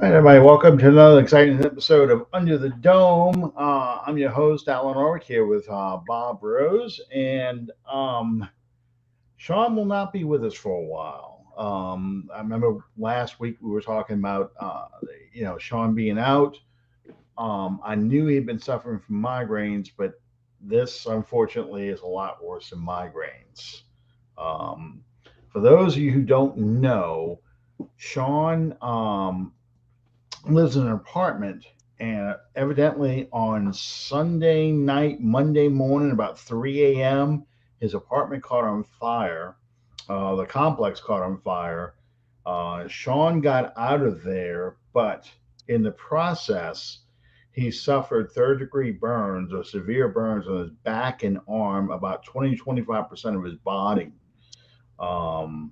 Hi, everybody. Welcome to another exciting episode of Under the Dome. I'm your host, Alan Ulrich, here with Bob Rose. And Sean will not be with us for a while. I remember last week we were talking about, Sean being out. I knew he'd been suffering from migraines, but this, unfortunately, is a lot worse than migraines. Um, for those of you who don't know, Sean lives in an apartment, and evidently on Sunday night, Monday morning, about 3 a.m., his apartment caught on fire. The complex caught on fire. Sean got out of there, but in the process, he suffered third-degree burns or severe burns on his back and arm, about 20-25% of his body. Um,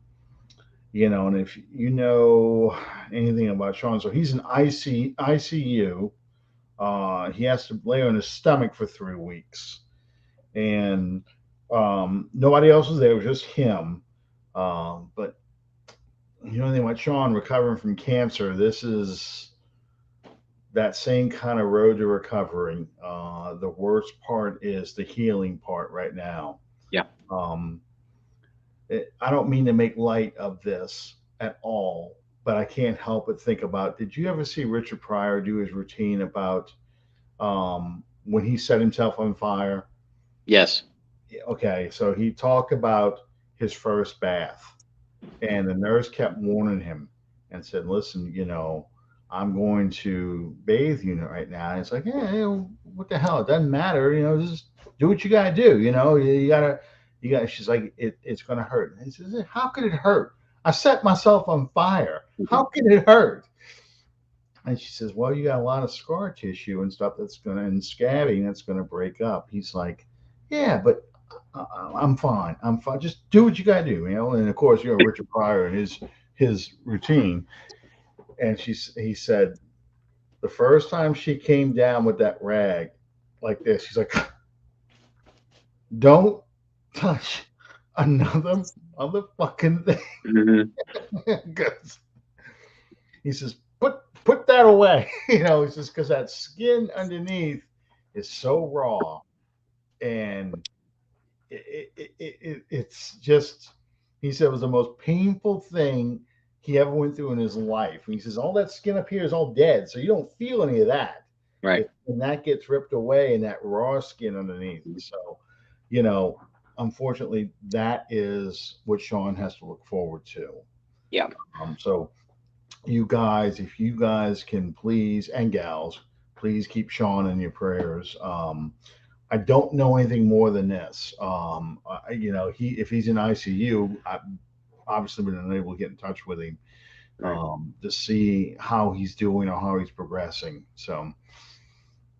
and if you know anything about Sean, so he's in ICU. He has to lay on his stomach for 3 weeks, and nobody else was there. It was just him. But you know anything about Sean recovering from cancer? This is that same kind of road to recovery. The worst part is the healing part right now. Yeah. Um, I don't mean to make light of this at all, but I can't help but think about, did you ever see Richard Pryor do his routine about when he set himself on fire? Yes. Okay, so he talked about his first bath, and the nurse kept warning him and said, listen, I'm going to bathe you right now. And it's like, yeah, what the hell? It doesn't matter. Just do what you got to do. You gotta, she's like, it's going to hurt. And he says, how could it hurt? I set myself on fire. How can it hurt? And she says, well, you got a lot of scar tissue and stuff and scabbing that's going to break up. He's like, yeah, but I'm fine. I'm fine. Just do what you got to do. And of course, Richard Pryor and his routine. And he said, the first time she came down with that rag like this, she's like, don't touch another motherfucking thing. Hmm. 'Cause he says, put that away. It's just because that skin underneath is so raw, and it's just, he said, it was the most painful thing he ever went through in his life. And he says, all that skin up here is all dead, so you don't feel any of that. Right. And that gets ripped away, and that raw skin underneath. So, you know, unfortunately, that is what Sean has to look forward to. Yeah. So you guys, if you guys can please, and gals, please keep Sean in your prayers. I don't know anything more than this. He, if he's in ICU, I've obviously been unable to get in touch with him Right. to see how he's doing or how he's progressing. So,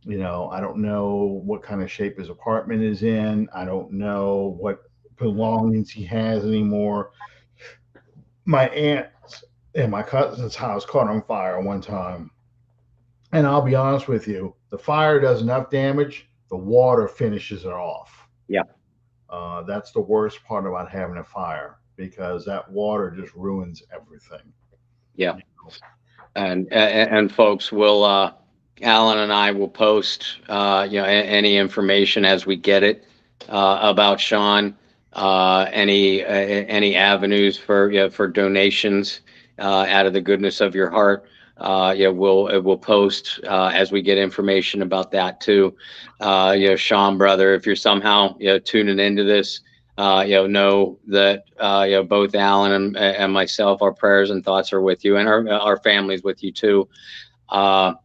I don't know what kind of shape his apartment is in. I don't know what belongings he has anymore. My aunt's and my cousin's house caught on fire one time. And I'll be honest with you, the fire does enough damage, the water finishes it off. Yeah. That's the worst part about having a fire, because that water just ruins everything. Yeah. And folks will Alan and I will post any information as we get it about Sean, any avenues for donations out of the goodness of your heart. We'll post as we get information about that too. Sean, brother, if you're somehow tuning into this, know that both Alan and myself, our prayers and thoughts are with you, and our families with you too. Uh,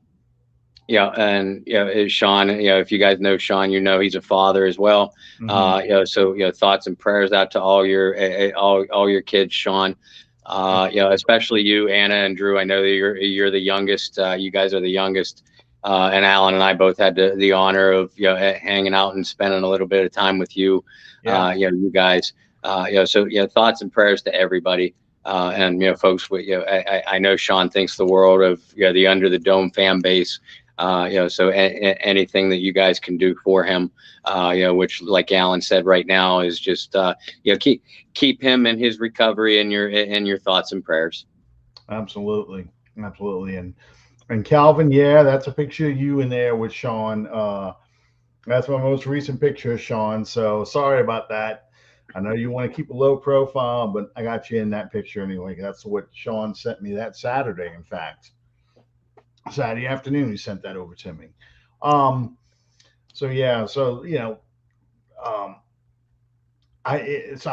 and Sean, if you guys know Sean, he's a father as well. Mm-hmm. So thoughts and prayers out to all your kids, Sean. Especially you, Anna and Drew. I know that you're the youngest. You guys are the youngest. And Alan and I both had the honor of hanging out and spending a little bit of time with you. Yeah. You guys. So thoughts and prayers to everybody. And folks, I know Sean thinks the world of the Under the Dome fan base. So anything that you guys can do for him, which, like Alan said, right now is just keep him in his recovery in your thoughts and prayers. Absolutely. Absolutely. And Calvin, yeah, that's a picture of you in there with Sean. That's my most recent picture, Sean. So sorry about that. I know you want to keep a low profile, but I got you in that picture anyway. That's what Sean sent me that Saturday, in fact. Saturday afternoon, he sent that over to me. Um, so yeah, so um, I've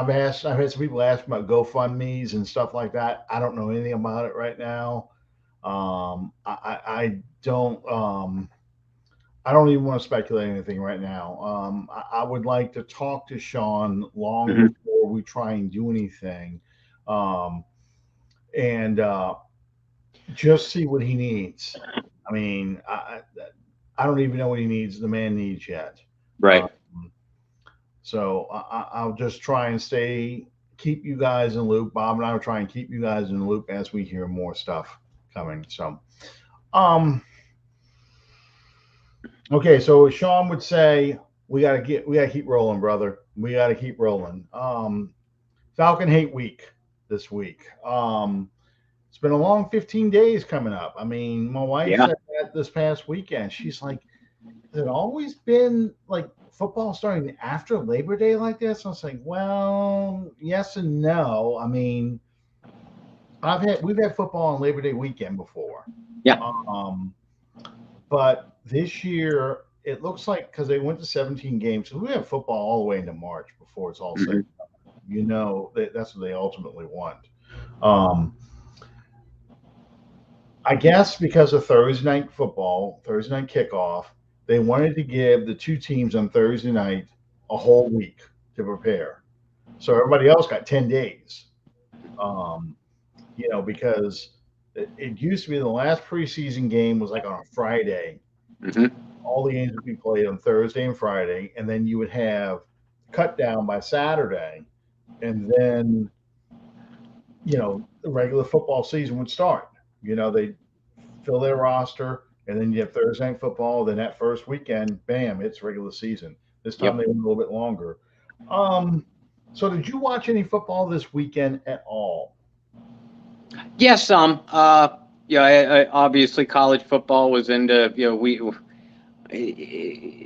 had some people ask about GoFundMe's and stuff like that. I don't know anything about it right now. I don't. I don't even want to speculate anything right now. I would like to talk to Sean long Hmm. before we try and do anything, um, and just see what he needs. I mean, I don't even know what he needs. The man needs yet. Um, Right. so I'll just try and keep you guys in the loop. Bob and I will try and keep you guys in the loop as we hear more stuff coming. So, um, okay, so Sean would say we gotta keep rolling, brother. We gotta keep rolling. Falcon Hate Week this week. It's been a long 15 days coming up. I mean, my wife Yeah. said that this past weekend. She's like, has it always been like football starting after Labor Day like this? I was like, well, yes and no. I mean, we've had football on Labor Day weekend before. Yeah. Um, but this year it looks like because they went to 17 games, so we have football all the way into March before it's all said. Hmm. That's what they ultimately want. Um, I guess because of Thursday night kickoff, they wanted to give the two teams on Thursday night a whole week to prepare. So everybody else got 10 days. Um, because it used to be the last preseason game was like on a Friday. Hmm. All the games would be played on Thursday and Friday, and then you would have cut down by Saturday, and then the regular football season would start. They fill their roster, and then you have Thursday night football. Then that first weekend, bam, it's regular season. This time Yep. they went a little bit longer. Um, so did you watch any football this weekend at all? Yes. Yeah. Obviously, college football was into we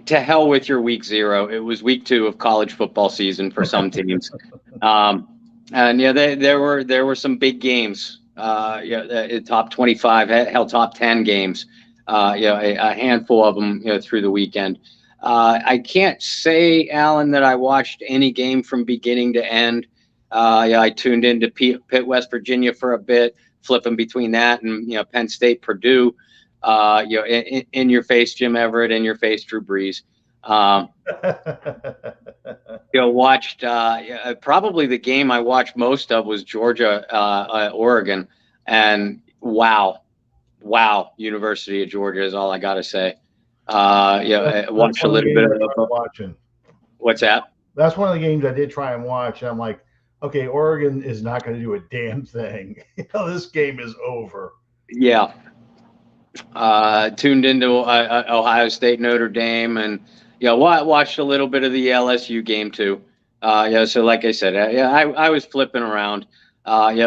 to hell with your week zero. It was week two of college football season for some teams. Um, and yeah, there were some big games. Yeah, top 25, hell, top 10 games. A handful of them, through the weekend. I can't say, Alan, that I watched any game from beginning to end. Yeah, I tuned into Pitt, West Virginia for a bit, flipping between that and Penn State, Purdue. In your face, Jim Everett, in your face, Drew Brees. Um, watched probably the game I watched most of was Georgia, Oregon, and wow, University of Georgia is all I got to say. I That's watched a one of the little games bit I of tried watching. what's that? That's one of the games I did try and watch. And I'm like, okay, Oregon is not going to do a damn thing. This game is over. Yeah, tuned into Ohio State, Notre Dame, and watched a little bit of the LSU game too. So like I said, I was flipping around.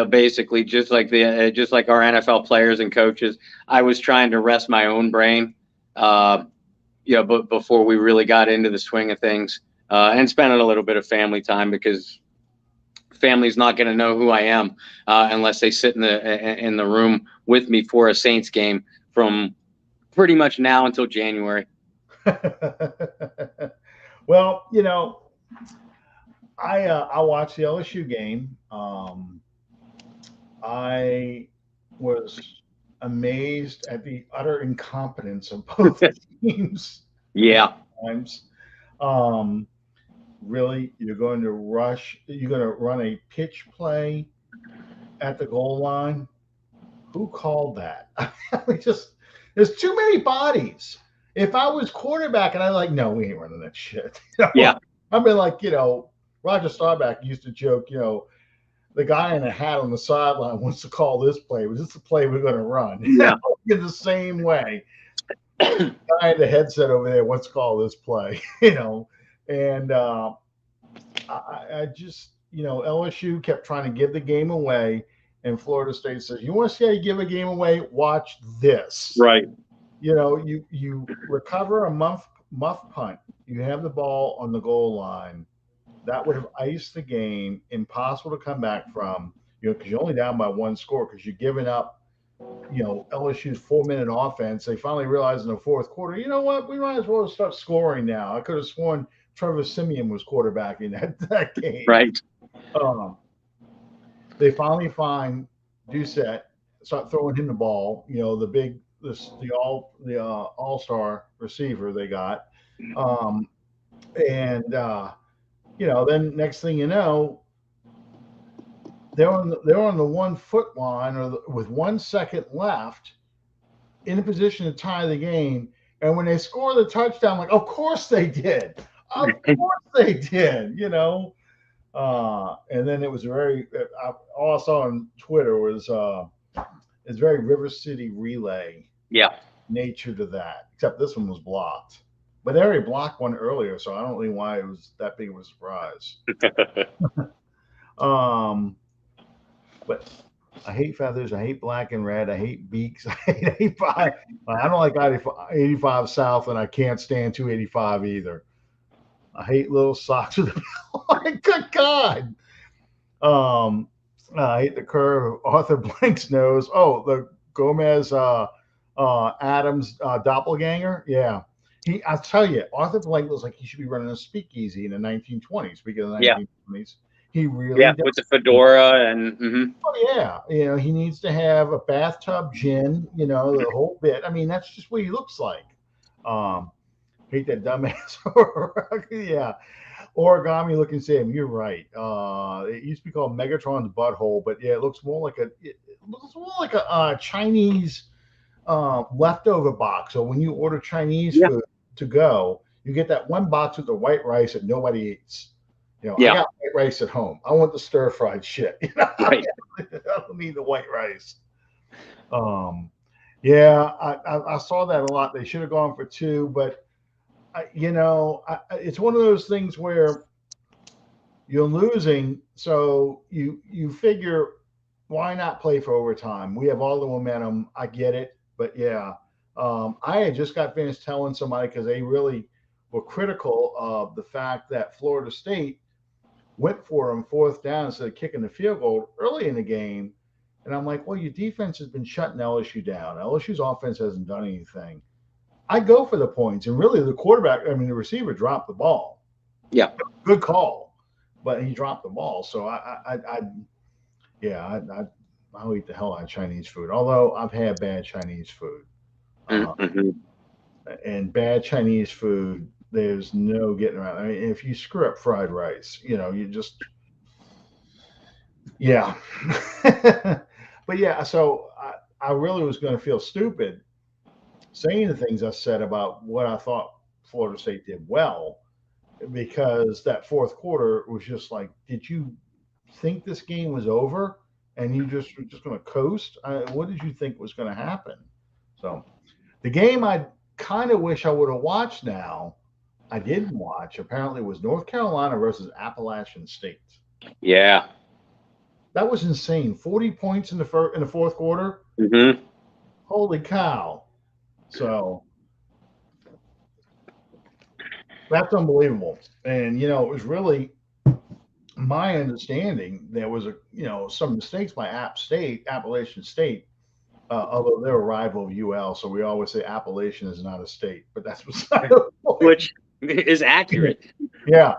Basically just like our NFL players and coaches, I was trying to rest my own brain. But before we really got into the swing of things, and spending a little bit of family time because family's not going to know who I am unless they sit in the room with me for a Saints game from pretty much now until January. Well, I watched the LSU game. I was amazed at the utter incompetence of both teams at Yeah. times. Um, Really, you're going to run a pitch play at the goal line. Who called that? I mean, just there's too many bodies. If I was quarterback and I like, no, we ain't running that shit. Yeah. I mean, like, Roger Staubach used to joke, the guy in a hat on the sideline wants to call this play. Was this the play we're going to run? Yeah. In the same way, the guy in the headset over there wants to call this play. And I just, LSU kept trying to give the game away. and Florida State says, "You want to see how you give a game away? Watch this." Right. You recover a muff punt. You have the ball on the goal line. That would have iced the game, impossible to come back from. Because you're only down by one score because you're giving up. LSU's 4-minute offense. They finally realized in the fourth quarter, you know what? We might as well start scoring now. I could have sworn Trevor Siemian was quarterbacking that game. Right. They finally find Doucette, start throwing him the ball. The all-star receiver they got, and then next thing you know, they're on the 1 foot line with 1 second left, in a position to tie the game. And when they score the touchdown, like, of course they did. Of course they did. And then it was all I saw on Twitter was it's very River City relay nature to that, except this one was blocked. But they already blocked one earlier, so I don't know why it was that big of a surprise. But I hate feathers. I hate black and red. I hate beaks. I hate 85. I don't like 85 South, and I can't stand 285 either. I hate little socks with a good God. I hate the curve of Arthur Blank's nose. Oh, the Gomez Adams doppelganger. Yeah. I'll tell you, Arthur Blank looks like he should be running a speakeasy in the 1920s. Speaking of the 1920s, he really does. With the fedora and Oh yeah, he needs to have a bathtub gin. The whole bit. I mean, that's just what he looks like. Hate that dumbass. Yeah, origami looking Sam. You're right. It used to be called Megatron's butthole, but yeah, it looks more like a Chinese leftover box. So when you order Chinese food to go, you get that one box with the white rice that nobody eats. I got white rice at home. I want the stir fried shit. Right. I don't need the white rice. Yeah, I saw that a lot. They should have gone for 2, but it's one of those things where you're losing, so you figure, why not play for overtime? We have all the momentum. I get it. But yeah, I had just got finished telling somebody, because they really were critical of the fact that Florida State went for him 4th down instead of kicking the field goal early in the game. And I'm like, well, your defense has been shutting LSU down. LSU's offense hasn't done anything. I go for the points. And really, the receiver dropped the ball. Yeah. Good call. But he dropped the ball. So I'll eat the hell out of Chinese food, although I've had bad Chinese food. And bad Chinese food, there's no getting around. I mean, if you screw up fried rice, you just, yeah. But yeah, so I really was going to feel stupid saying the things I said about what I thought Florida State did well, because that fourth quarter was just like, did you think this game was over? And you were just going to coast? What did you think was going to happen? So the game I kind of wish I would have watched now, I didn't watch, apparently, was North Carolina versus Appalachian State. Yeah. That was insane. 40 points in the fourth quarter. Mm-hmm. Holy cow. So that's unbelievable. And, it was really my understanding there was some mistakes by Appalachian State, although they're a rival of UL, so we always say Appalachian is not a state, but that's which is accurate. Yeah,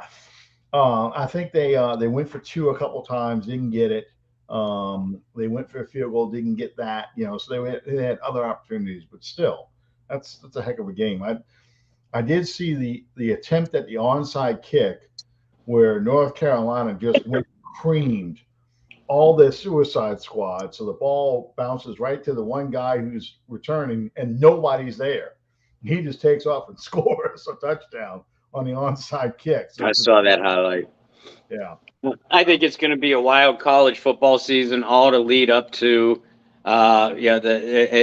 I think they went for 2 a couple times, didn't get it. They went for a field goal, didn't get that. So they had other opportunities, but still, that's a heck of a game. I did see the attempt at the onside kick, where North Carolina just went creamed all their suicide squad. So the ball bounces right to the one guy who's returning, and nobody's there. He just takes off and scores a touchdown on the onside kick. So I saw that highlight. Yeah. I think it's going to be a wild college football season, all to lead up to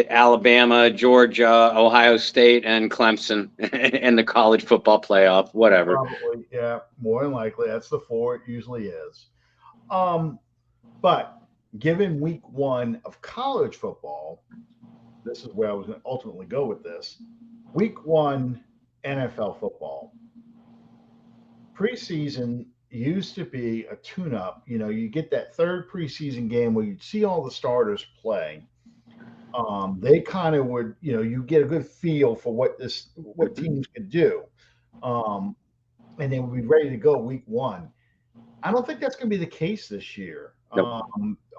Alabama, Georgia, Ohio State, and Clemson in the college football playoff, whatever. Probably, yeah, more than likely. That's the 4 it usually is. But given week one of college football, this is where I was going to ultimately go with this. Week one NFL football. Preseason used to be a tune up. You get that third preseason game where you'd see all the starters play. They kind of would, you get a good feel for what teams could do. Um, and they would be ready to go week one. I don't think that's going to be the case this year. Nope.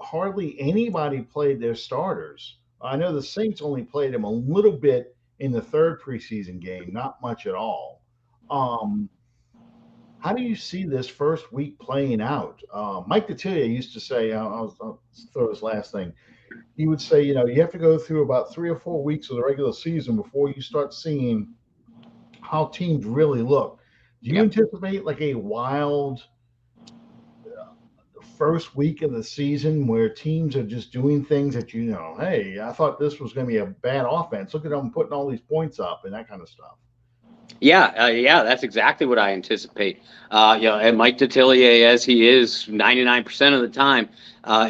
Hardly anybody played their starters. I know the Saints only played them a little bit in the third preseason game, not much at all. Um, how do you see this first week playing out? Mike Detillier used to say, I'll throw this last thing. He would say, you have to go through about 3 or 4 weeks of the regular season before you start seeing how teams really look. Do you anticipate like a wild first week of the season where teams are just doing things that hey, I thought this was going to be a bad offense. Look at them putting all these points up and that kind of stuff. Yeah, that's exactly what I anticipate. And Mike Detillier, as he is 99% of the time,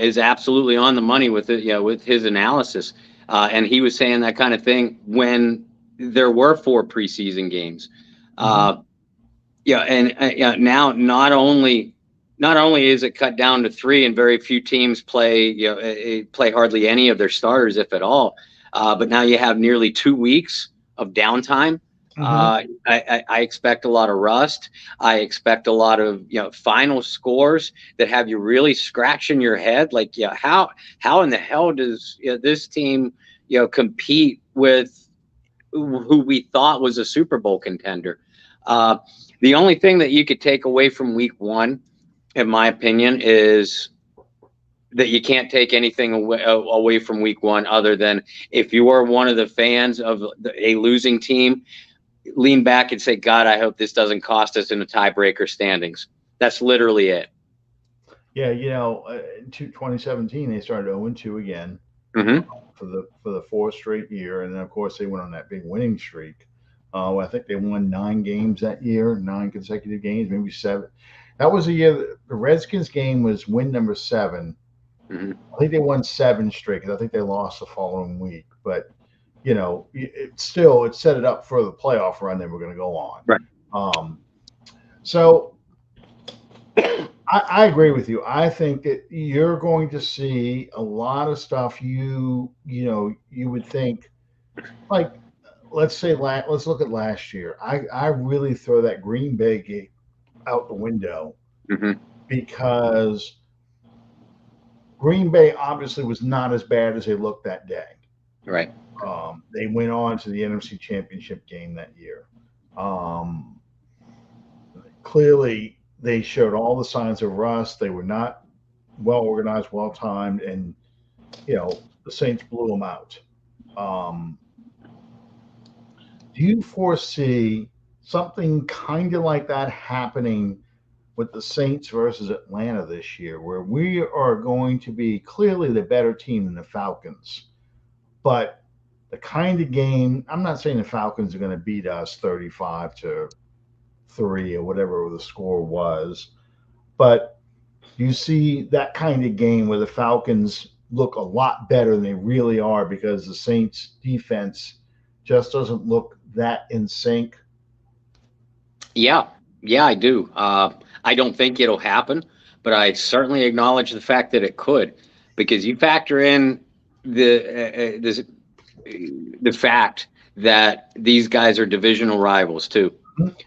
is absolutely on the money with it. With his analysis, and he was saying that kind of thing when there were 4 preseason games. Now not only is it cut down to 3, and very few teams play hardly any of their starters, if at all. But now you have nearly 2 weeks of downtime. I expect a lot of rust. I expect a lot of final scores that have you really scratching your head. Like, how in the hell does this team compete with who we thought was a Super Bowl contender? The only thing that you could take away from week one, in my opinion, is that you can't take anything away from week one other than if you are one of the fans of a losing team, lean back and say, God, I hope this doesn't cost us in the tiebreaker standings. That's literally it. Yeah, in 2017, they started 0-2 again for the 4th straight year. And then, of course, they went on that big winning streak. I think they won 9 games that year, 9 consecutive games, maybe 7. That was the year the Redskins game was win number 7. I think they won 7 straight because I think they lost the following week. But it set it up for the playoff run they were going to go on. Right. So I agree with you. I think that you're going to see a lot of stuff you would think, like, let's look at last year. I really throw that Green Bay game out the window because Green Bay obviously was not as bad as they looked that day. Right. They went on to the NFC Championship game that year. Clearly, they showed all the signs of rust. They were not well organized, well timed, and the Saints blew them out. Do you foresee something kind of like that happening with the Saints versus Atlanta this year, where we are going to be clearly the better team than the Falcons, but the kind of game, I'm not saying the Falcons are going to beat us 35-3 or whatever the score was, but you see that kind of game where the Falcons look a lot better than they really are because the Saints defense just doesn't look that in sync. Yeah, I do. I don't think it'll happen, but I certainly acknowledge the fact that it could, because you factor in the fact that these guys are divisional rivals too.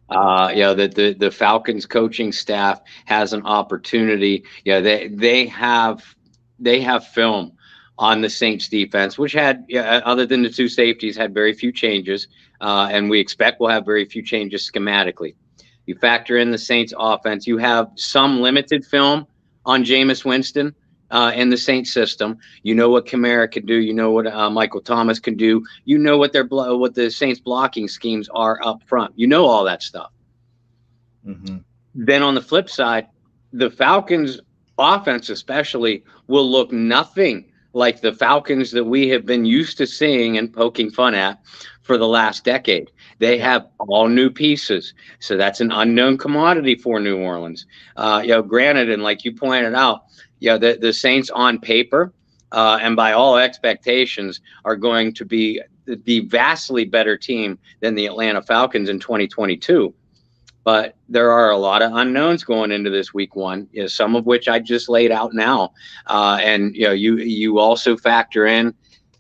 That the Falcons coaching staff has an opportunity. They have film on the Saints defense, which had, other than the 2 safeties, had very few changes, and we expect we'll have very few changes schematically. You factor in the Saints offense, you have some limited film on Jameis Winston in the Saints system. You know what Kamara can do. You know what Michael Thomas can do. You know what the Saints blocking schemes are up front. You know all that stuff. Then on the flip side, the Falcons offense especially will look nothing like the Falcons that we have been used to seeing and poking fun at for the last decade. They have all new pieces. So that's an unknown commodity for New Orleans. Granted, and like you pointed out, the Saints on paper and by all expectations are going to be the vastly better team than the Atlanta Falcons in 2022. But there are a lot of unknowns going into this week one, some of which I just laid out now. And you also factor in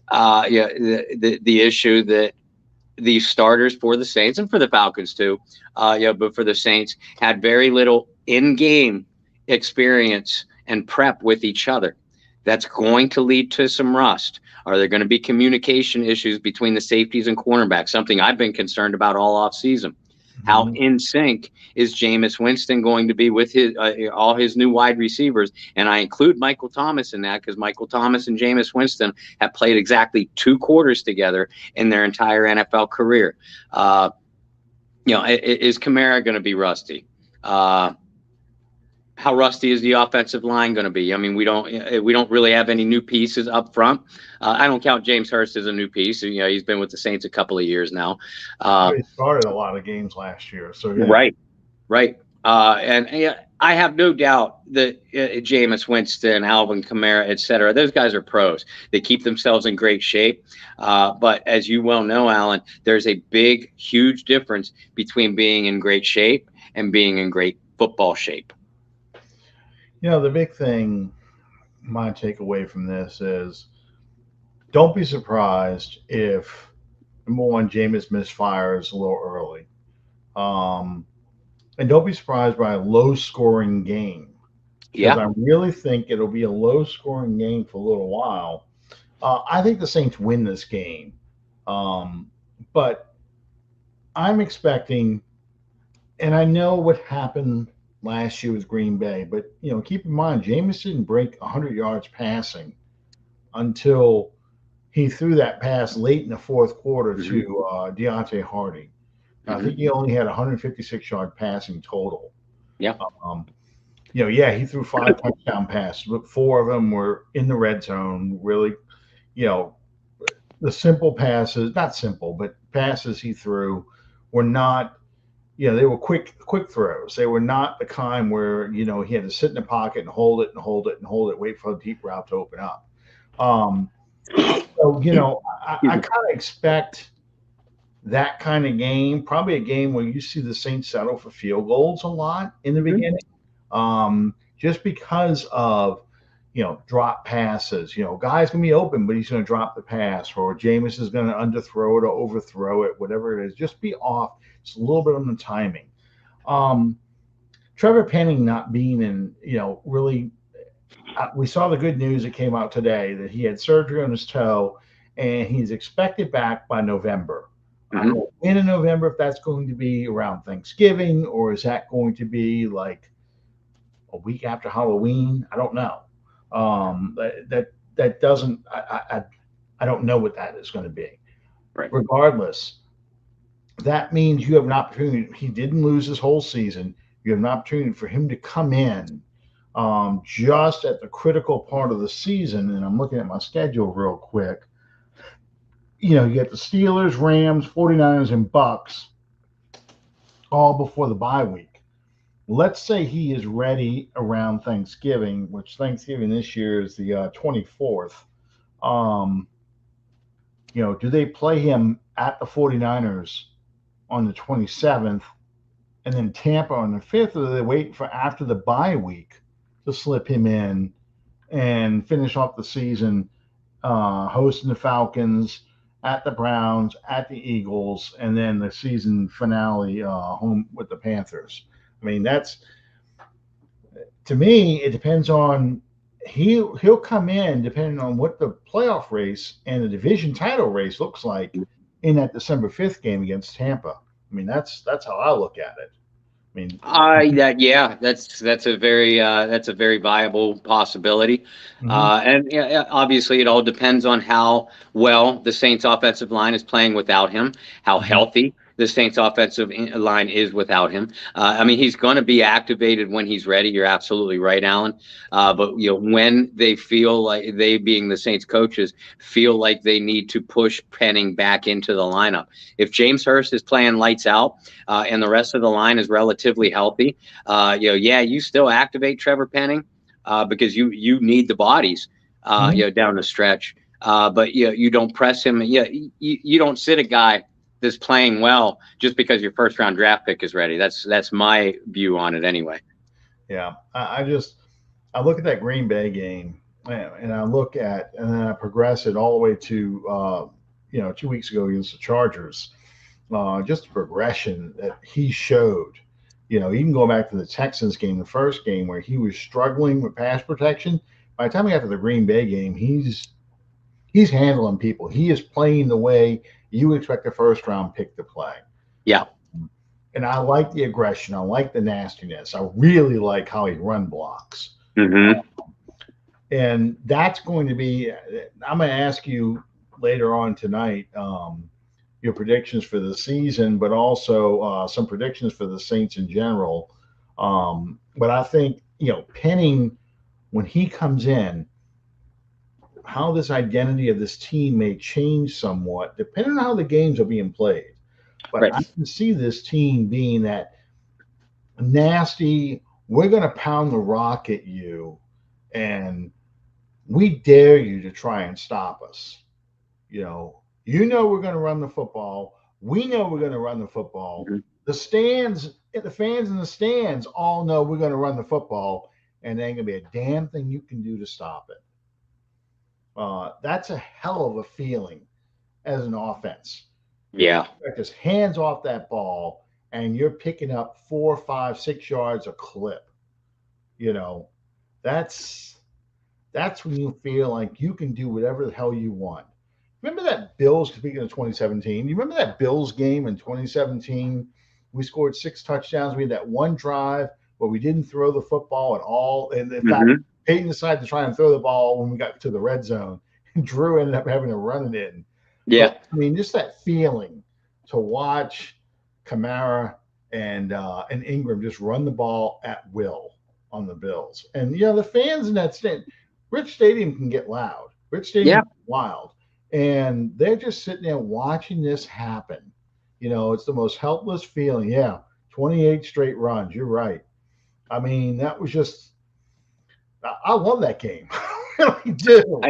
the issue that these starters for the Saints and for the Falcons too, but for the Saints had very little in-game experience and prep with each other. That's going to lead to some rust. Are there going to be communication issues between the safeties and cornerbacks? Something I've been concerned about all offseason. How in sync is Jameis Winston going to be with his all his new wide receivers? And I include Michael Thomas in that because Michael Thomas and Jameis Winston have played exactly 2 quarters together in their entire NFL career. Is Kamara going to be rusty? How rusty is the offensive line going to be? I mean, we don't really have any new pieces up front. I don't count James Hurst as a new piece. He's been with the Saints a couple of years now. He started a lot of games last year, so yeah. Right. And I have no doubt that Jameis Winston, Alvin Kamara, et cetera, those guys are pros. They keep themselves in great shape. But as you well know, Alan, there's a big, huge difference between being in great shape and being in great football shape. The big thing, my takeaway from this is don't be surprised if, number one, Jameis misfires a little early. And don't be surprised by a low-scoring game. Because I really think it'll be a low-scoring game for a little while. I think the Saints win this game. But I'm expecting, and I know what happened last year with Green Bay, but keep in mind, Jameis didn't break 100 yards passing until he threw that pass late in the fourth quarter to Deontay Hardy. I think he only had 156-yard passing total. Yeah. He threw 5 touchdown passes, but 4 of them were in the red zone. Really, the simple passes, not simple, but passes he threw were not. They were quick throws. They were not the kind where, he had to sit in the pocket and hold it, wait for a deep route to open up. I kind of expect that kind of game, probably a game where you see the Saints settle for field goals a lot in the beginning, just because of, drop passes. Guy's going to be open, but he's going to drop the pass, or Jameis is going to underthrow it or overthrow it, whatever it is. Just be off. It's a little bit on the timing. Trevor Penning not being in, really, we saw the good news that came out today that he had surgery on his toe and he's expected back by November. I don't know when in November, if that's going to be around Thanksgiving or is that going to be like a week after Halloween? I don't know. That doesn't, I don't know what that is going to be. Right. Regardless, that means you have an opportunity. He didn't lose his whole season. You have an opportunity for him to come in just at the critical part of the season. And I'm looking at my schedule real quick. You get the Steelers, Rams, 49ers, and Bucks all before the bye week. Let's say he is ready around Thanksgiving, which Thanksgiving this year is the 24th. Do they play him at the 49ers on the 27th and then Tampa on the 5th, or are they waiting for after the bye week to slip him in and finish off the season hosting the Falcons, at the Browns, at the Eagles, and then the season finale home with the Panthers? I mean, that's, to me, it depends on, he'll come in depending on what the playoff race and the division title race looks like in that December 5th game against Tampa. I mean, that's how I look at it. I mean, that's a very viable possibility. And obviously it all depends on how well the Saints offensive line is playing without him, how healthy the Saints offensive line is without him. I mean, he's going to be activated when he's ready. You're absolutely right, Alan. But when they feel like, they being the Saints coaches, feel like they need to push Penning back into the lineup. If James Hurst is playing lights out and the rest of the line is relatively healthy, you still activate Trevor Penning because you need the bodies, down the stretch. But you don't press him. You don't sit a guy that's playing well just because your first round draft pick is ready. That's my view on it anyway. Yeah, I look at that Green Bay game, and then I progress it all the way to 2 weeks ago against the Chargers. Just the progression that he showed. Even going back to the Texans game, the first game where he was struggling with pass protection. By the time he got to the Green Bay game, he's handling people. He is playing the way you would expect a first round pick to play. Yeah. And I like the aggression. I like the nastiness. I really like how he run blocks. Mm-hmm. And that's going to be, I'm going to ask you later on tonight, your predictions for the season, but also some predictions for the Saints in general. But I think, Penning, when he comes in, how this identity of this team may change somewhat, depending on how the games are being played. But right. I can see this team being that nasty, we're going to pound the rock at you, and we dare you to try and stop us. We're going to run the football. We know we're going to run the football. Mm-hmm. The fans in the stands all know we're going to run the football, and there ain't going to be a damn thing you can do to stop it. That's a hell of a feeling as an offense. Yeah. Just hands off that ball, and you're picking up 4, 5, 6 yards a clip. That's when you feel like you can do whatever the hell you want. Remember that Bills, speaking of 2017, you remember that Bills game in 2017? We scored 6 touchdowns. We had that one drive where we didn't throw the football at all. And in fact, Peyton decided to try and throw the ball when we got to the red zone. And Drew ended up having to run it in. Yeah. But, just that feeling to watch Kamara and Ingram just run the ball at will on the Bills. And, the fans in that stand, Rich Stadium can get loud. Rich Stadium can get wild. And they're just sitting there watching this happen. It's the most helpless feeling. Yeah, 28 straight runs. You're right. I mean, that was just – I love that game. I really do.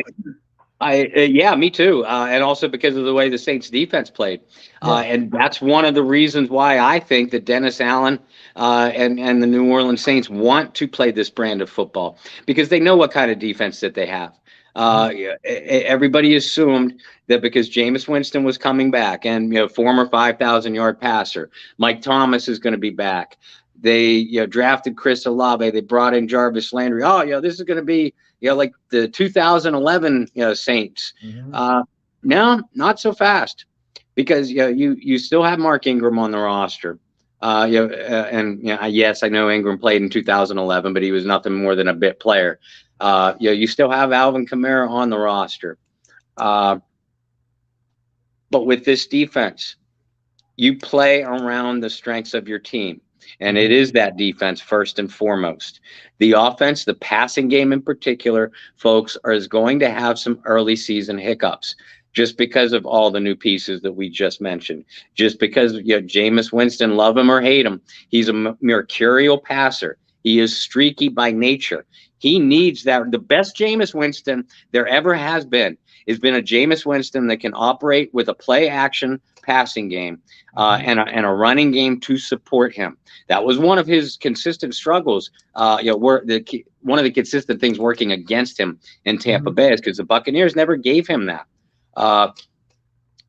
Yeah, me too. And also because of the way the Saints defense played. And that's one of the reasons why I think that Dennis Allen and the New Orleans Saints want to play this brand of football, because they know what kind of defense that they have. Everybody assumed that because Jameis Winston was coming back, and former 5,000-yard passer, Mike Thomas is going to be back. They drafted Chris Olave. They brought in Jarvis Landry. This is going to be like the 2011 Saints. Mm-hmm. No, not so fast, because you still have Mark Ingram on the roster. Yes, I know Ingram played in 2011, but he was nothing more than a bit player. You still have Alvin Kamara on the roster. But with this defense, you play around the strengths of your team. And it is that defense first and foremost. The offense, the passing game in particular, folks, is going to have some early season hiccups just because of all the new pieces that we just mentioned. Just because Jameis Winston, love him or hate him, he's a mercurial passer. He is streaky by nature. He needs that. The best Jameis Winston there ever has been a Jameis Winston that can operate with a play action passing game and a running game to support him. That was one of his consistent struggles. One of the consistent things working against him in Tampa Bay is because the Buccaneers never gave him that.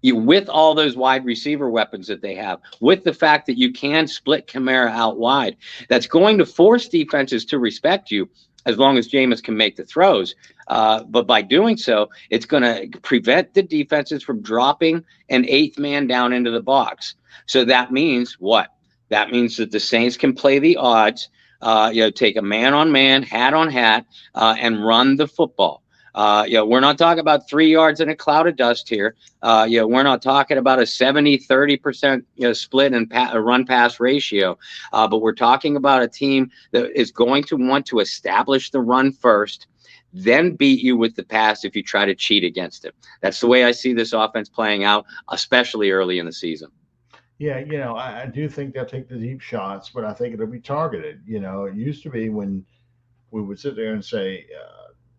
With all those wide receiver weapons that they have, with the fact that you can split Kamara out wide, that's going to force defenses to respect you as long as Jameis can make the throws. But by doing so, it's going to prevent the defenses from dropping an 8th man down into the box. So that means what? That means that the Saints can play the odds, take a man on man, hat on hat, and run the football. We're not talking about 3 yards in a cloud of dust here. We're not talking about a 70-30% split and run pass ratio, but we're talking about a team that is going to want to establish the run first, then beat you with the pass if you try to cheat against it. That's the way I see this offense playing out, especially early in the season. Yeah, I do think they'll take the deep shots, but I think it'll be targeted. It used to be when we would sit there and say,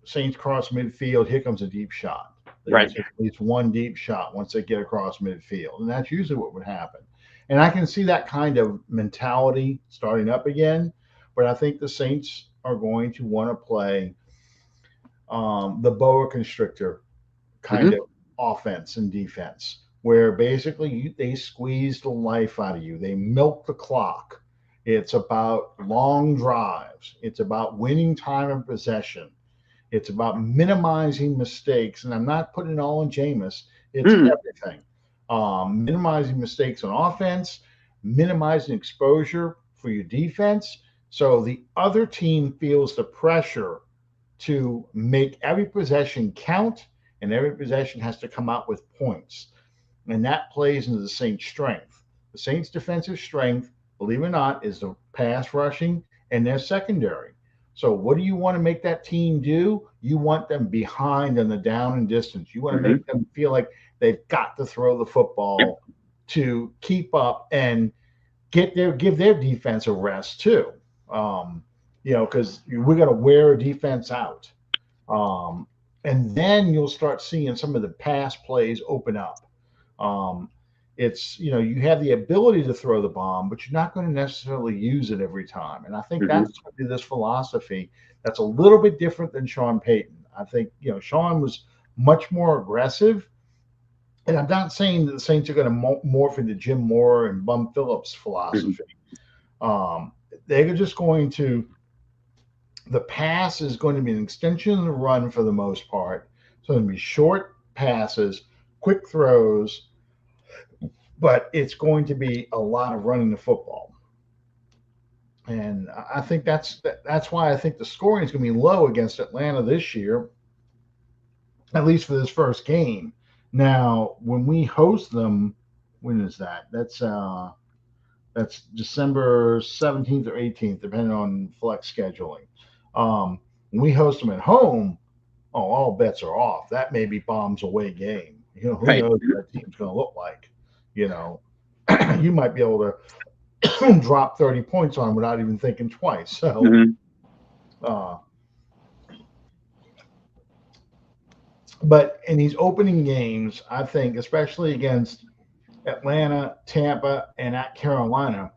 Saints cross midfield, here comes a deep shot. They're going to take at least one deep shot once they get across midfield. And that's usually what would happen. And I can see that kind of mentality starting up again, but I think the Saints are going to want to play the boa constrictor kind of offense and defense, where basically they squeeze the life out of you. They milk the clock. It's about long drives. It's about winning time of possession. It's about minimizing mistakes. And I'm not putting it all on Jameis. It's everything. Minimizing mistakes on offense, minimizing exposure for your defense. So the other team feels the pressure to make every possession count, and every possession has to come out with points. And that plays into the Saints' strength. The Saints' defensive strength, believe it or not, is the pass rushing and their secondary. So what do you want to make that team do? You want them behind on the down and distance. You want to make them feel like they've got to throw the football to keep up and give their defense a rest too. Because we're going to wear a defense out. And then you'll start seeing some of the pass plays open up. It's, you have the ability to throw the bomb, but you're not going to necessarily use it every time. And I think that's going to be this philosophy that's a little bit different than Sean Payton. I think, Sean was much more aggressive. And I'm not saying that the Saints are going to morph into Jim Moore and Bum Phillips philosophy. They're just going to, the pass is going to be an extension of the run for the most part. So it's going to be short passes, quick throws, but it's going to be a lot of running the football. And I think that's why I think the scoring is going to be low against Atlanta this year, at least for this first game. Now, when we host them, when is that? That's December 17th or 18th, depending on flex scheduling. When we host them at home, all bets are off. That may be bombs away game. Who knows what that team's going to look like. You might be able to drop 30 points on them without even thinking twice. So, but in these opening games, I think, especially against Atlanta, Tampa, and at Carolina,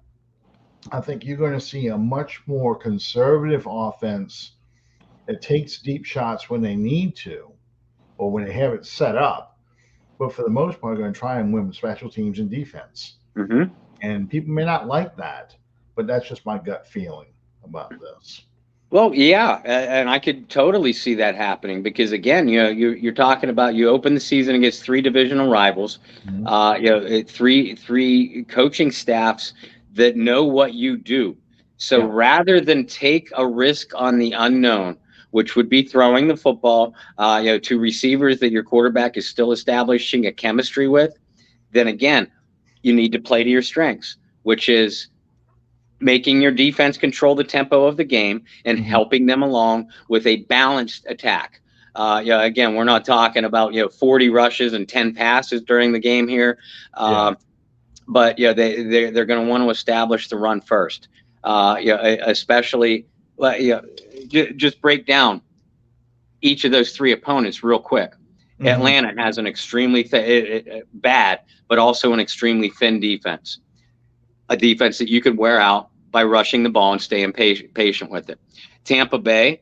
I think you're going to see a much more conservative offense that takes deep shots when they need to or when they have it set up. But for the most part, they're going to try and win with special teams and defense. And people may not like that, but that's just my gut feeling about this. Well, yeah, and I could totally see that happening because, again, you're talking about you open the season against 3 divisional rivals, three coaching staffs that know what you do. So rather than take a risk on the unknown, which would be throwing the football, to receivers that your quarterback is still establishing a chemistry with, then again, you need to play to your strengths, which is making your defense control the tempo of the game and helping them along with a balanced attack. Again, we're not talking about 40 rushes and 10 passes during the game here, but they're going to want to establish the run first. Especially just break down each of those 3 opponents real quick. Atlanta has an extremely bad, but also an extremely thin defense. A defense that you could wear out by rushing the ball and staying patient with it. Tampa Bay,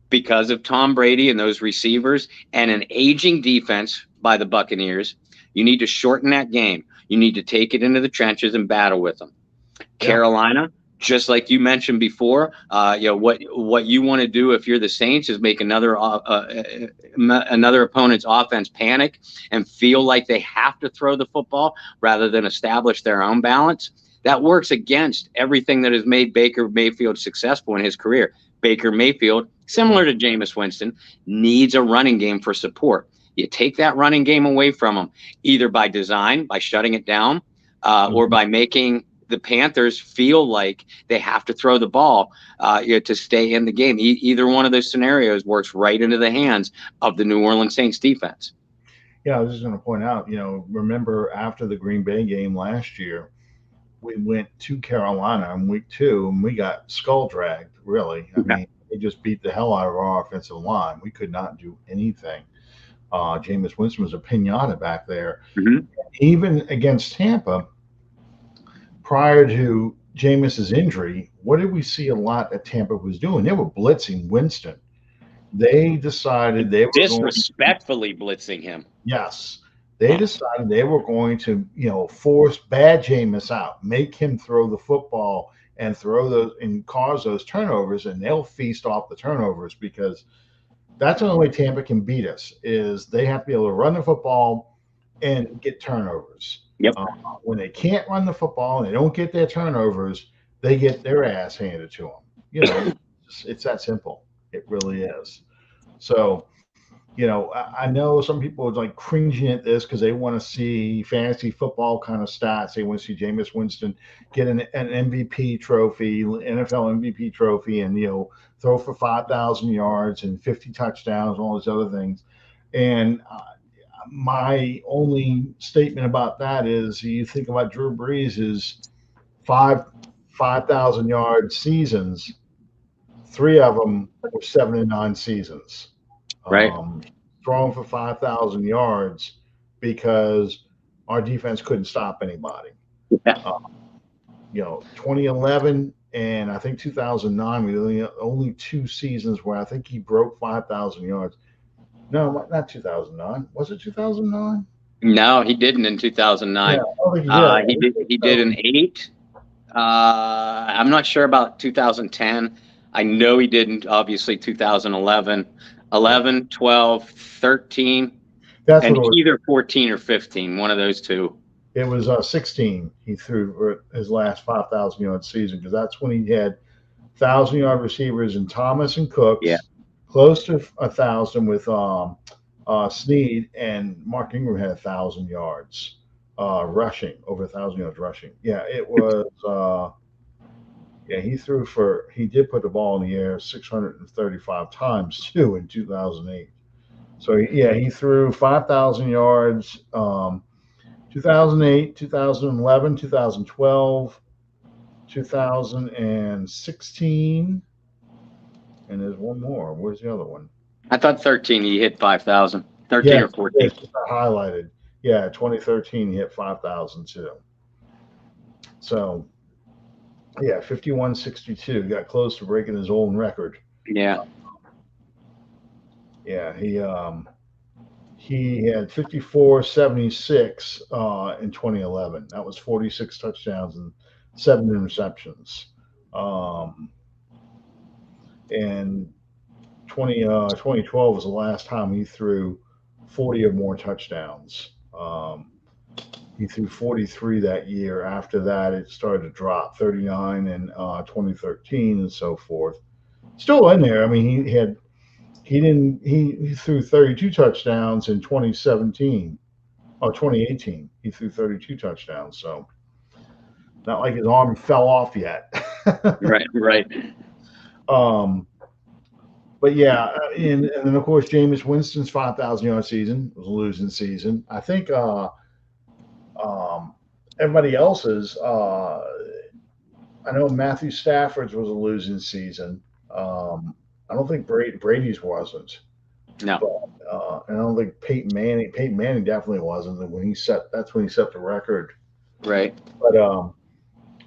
because of Tom Brady and those receivers and an aging defense by the Buccaneers, you need to shorten that game. You need to take it into the trenches and battle with them. Carolina, just like you mentioned before, what you want to do if you're the Saints is make another opponent's offense panic and feel like they have to throw the football rather than establish their own balance. That works against everything that has made Baker Mayfield successful in his career. Baker Mayfield, similar to Jameis Winston, needs a running game for support. You take that running game away from him, either by design, by shutting it down, or by making the Panthers feel like they have to throw the ball to stay in the game. Either one of those scenarios works right into the hands of the New Orleans Saints defense. Yeah, I was just going to point out, remember after the Green Bay game last year, we went to Carolina in week 2 and we got skull dragged, really. I mean, they just beat the hell out of our offensive line. We could not do anything. Jameis Winston was a pinata back there. Mm-hmm. Even against Tampa, prior to Jameis's injury, what did we see a lot that Tampa was doing? They were blitzing Winston. They decided they were disrespectfully blitzing him. Yes. They decided they were going to, force bad Jameis out, make him throw the football and throw those and cause those turnovers, and they'll feast off the turnovers, because that's the only way Tampa can beat us, is they have to be able to run the football and get turnovers. Yep. When they can't run the football and they don't get their turnovers, they get their ass handed to them. It's that simple. It really is. So, I know some people are like cringing at this because they want to see fantasy football kind of stats. They want to see Jameis Winston get an MVP trophy, NFL MVP trophy, and, throw for 5,000 yards and 50 touchdowns, and all these other things. And my only statement about that is, you think about Drew Brees' 5,000 yard seasons, 3 of them were 7 and 9 seasons. Right. Throwing for 5,000 yards because our defense couldn't stop anybody. Yeah. 2011 and I think 2009 were the only 2 seasons where I think he broke 5,000 yards. No, not 2009. Was it 2009? No, he didn't in 2009. Yeah, he did an 8. I'm not sure about 2010. I know he didn't, obviously, 2011. 11, 12, 13, and either 14 or 15, one of those 2. It was 16 he threw for his last 5,000 yard season, because that's when he had 1,000-yard receivers in Thomas and Cooks, close to 1,000 with Snead, and Mark Ingram had 1,000 yards rushing, over 1,000 yards rushing. Yeah, it was. He did put the ball in the air 635 times too in 2008. So he threw 5,000 yards, 2008, 2011, 2012, 2016, and there's one more. Where's the other one? I thought 13 he hit 5,000. 13 or 14. It's highlighted. Yeah, 2013 he hit 5,000 too. So. Yeah, 51-62. Got close to breaking his own record. Yeah. Yeah, he had 54-76 in 2011. That was 46 touchdowns and 7 interceptions. And 2012 was the last time he threw 40 or more touchdowns. He threw 43 that year. After that, it started to drop, 39 in 2013 and so forth. Still in there. I mean, he threw 32 touchdowns in 2017 or 2018. He threw 32 touchdowns. So not like his arm fell off yet. Right. But yeah, and then of course Jameis Winston's 5,000 yard season was a losing season. I think everybody else's, I know Matthew Stafford's was a losing season. I don't think Brady's wasn't. No. But, and I don't think Peyton Manning definitely wasn't. That's when he set the record. Right. But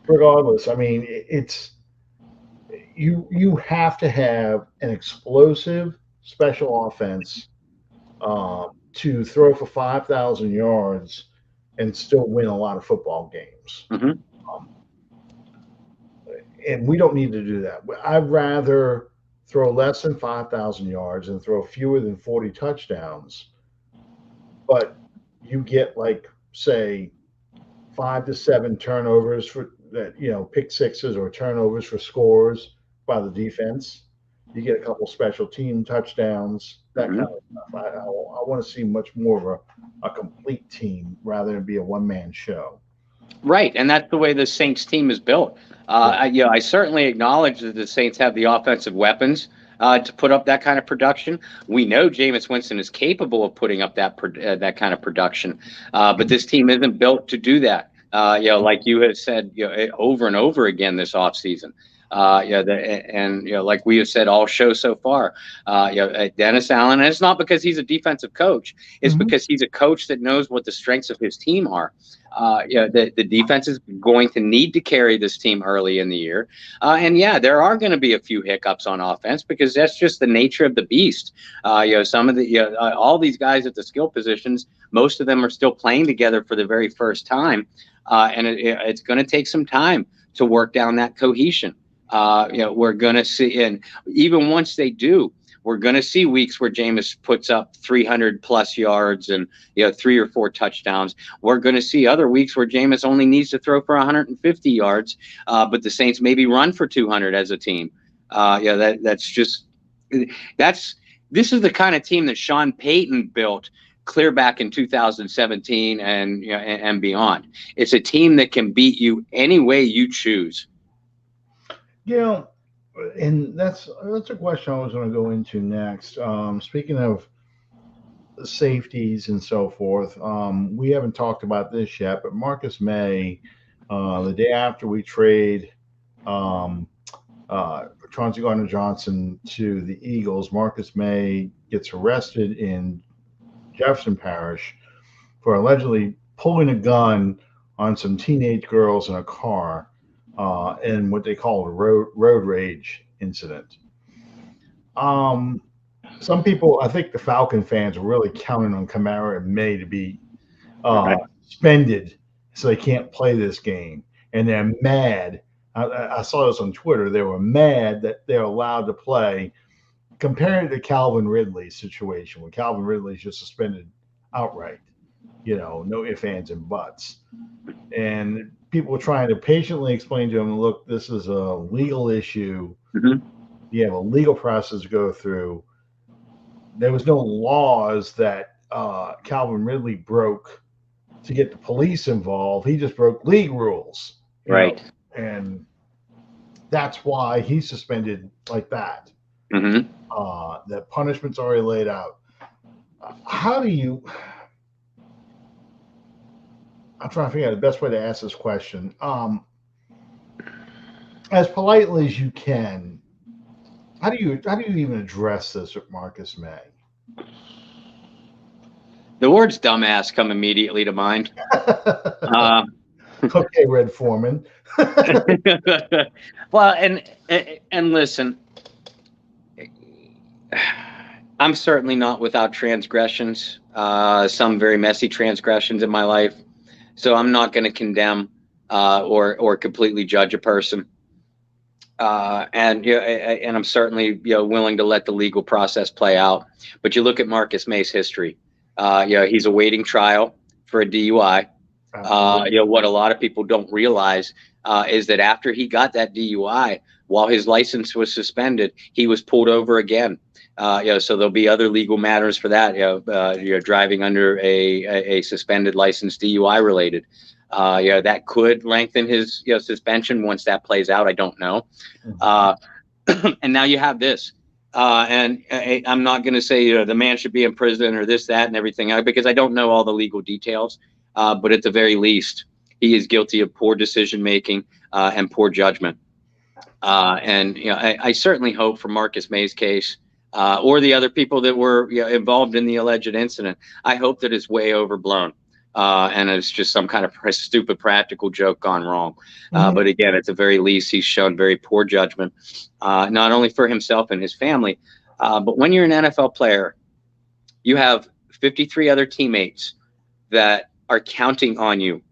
regardless, I mean, it's you have to have an explosive special offense to throw for 5,000 yards and still win a lot of football games. Mm-hmm. And we don't need to do that. I'd rather throw less than 5,000 yards and throw fewer than 40 touchdowns. But you get, like, say, 5 to 7 turnovers for that, pick sixes or turnovers for scores by the defense. You get a couple special team touchdowns, that kind Mhm. of stuff. I want to see much more of a complete team rather than be a one man show. Right, and that's the way the Saints team is built. Right. I certainly acknowledge that the Saints have the offensive weapons to put up that kind of production. We know Jameis Winston is capable of putting up that kind of production, but this team isn't built to do that. Like you have said, over and over again this offseason. Like we have said all show so far, Dennis Allen, and it's not because he's a defensive coach; it's Hmm. because he's a coach that knows what the strengths of his team are. The defense is going to need to carry this team early in the year. And yeah, there are going to be a few hiccups on offense because that's just the nature of the beast. Some of all these guys at the skill positions, most of them are still playing together for the very first time. It's going to take some time to work down that cohesion. We're going to see, and even once they do, we're going to see weeks where Jameis puts up 300 plus yards and 3 or 4 touchdowns. We're going to see other weeks where Jameis only needs to throw for 150 yards, but the Saints maybe run for 200 as a team. This is the kind of team that Sean Payton built clear back in 2017 and beyond. It's a team that can beat you any way you choose. You know, and that's a question I was going to go into next. Speaking of safeties and so forth, we haven't talked about this yet, but Marcus May, the day after we trade um, Chauncey Gardner Johnson to the Eagles, Marcus May gets arrested in Jefferson Parish for allegedly pulling a gun on some teenage girls in a car in what they call a road rage incident. Um, some people, I think the Falcon fans, are really counting on Kamara and May to be Right. suspended so they can't play this game. And they're mad. I saw this on Twitter. They were mad that they're allowed to play, comparing it to Calvin Ridley's situation, where Calvin Ridley's just suspended outright. No ifs, ands, and buts. And people were trying to patiently explain to him, look, this is a legal issue. Mhm. You have a legal process to go through. There was no laws that Calvin Ridley broke to get the police involved. He just broke league rules, Right. and that's why he's suspended like that. Hmm. That punishment's already laid out. How do you? I'm trying to figure out the best way to ask this question. As politely as you can, how do you even address this with Marcus May? The words "dumbass" come immediately to mind. Uh, Okay, Red Foreman. well, and listen, I'm certainly not without transgressions. Some very messy transgressions in my life. So I'm not going to condemn or completely judge a person. And I'm certainly willing to let the legal process play out. But you look at Marcus May's history. He's awaiting trial for a DUI. What a lot of people don't realize is that after he got that DUI, while his license was suspended, he was pulled over again. So there'll be other legal matters for that. Driving under a suspended license, DUI related. That could lengthen his suspension once that plays out. I don't know. Uh, and now you have this. I'm not going to say the man should be in prison or this, that, and everything because I don't know all the legal details. But at the very least, he is guilty of poor decision making and poor judgment. I certainly hope for Marcus May's case or the other people that were involved in the alleged incident. I hope that it's way overblown. And it's just some kind of stupid practical joke gone wrong. Mhm. But again, at the very least, he's shown very poor judgment, not only for himself and his family, but when you're an NFL player, you have 53 other teammates that are counting on you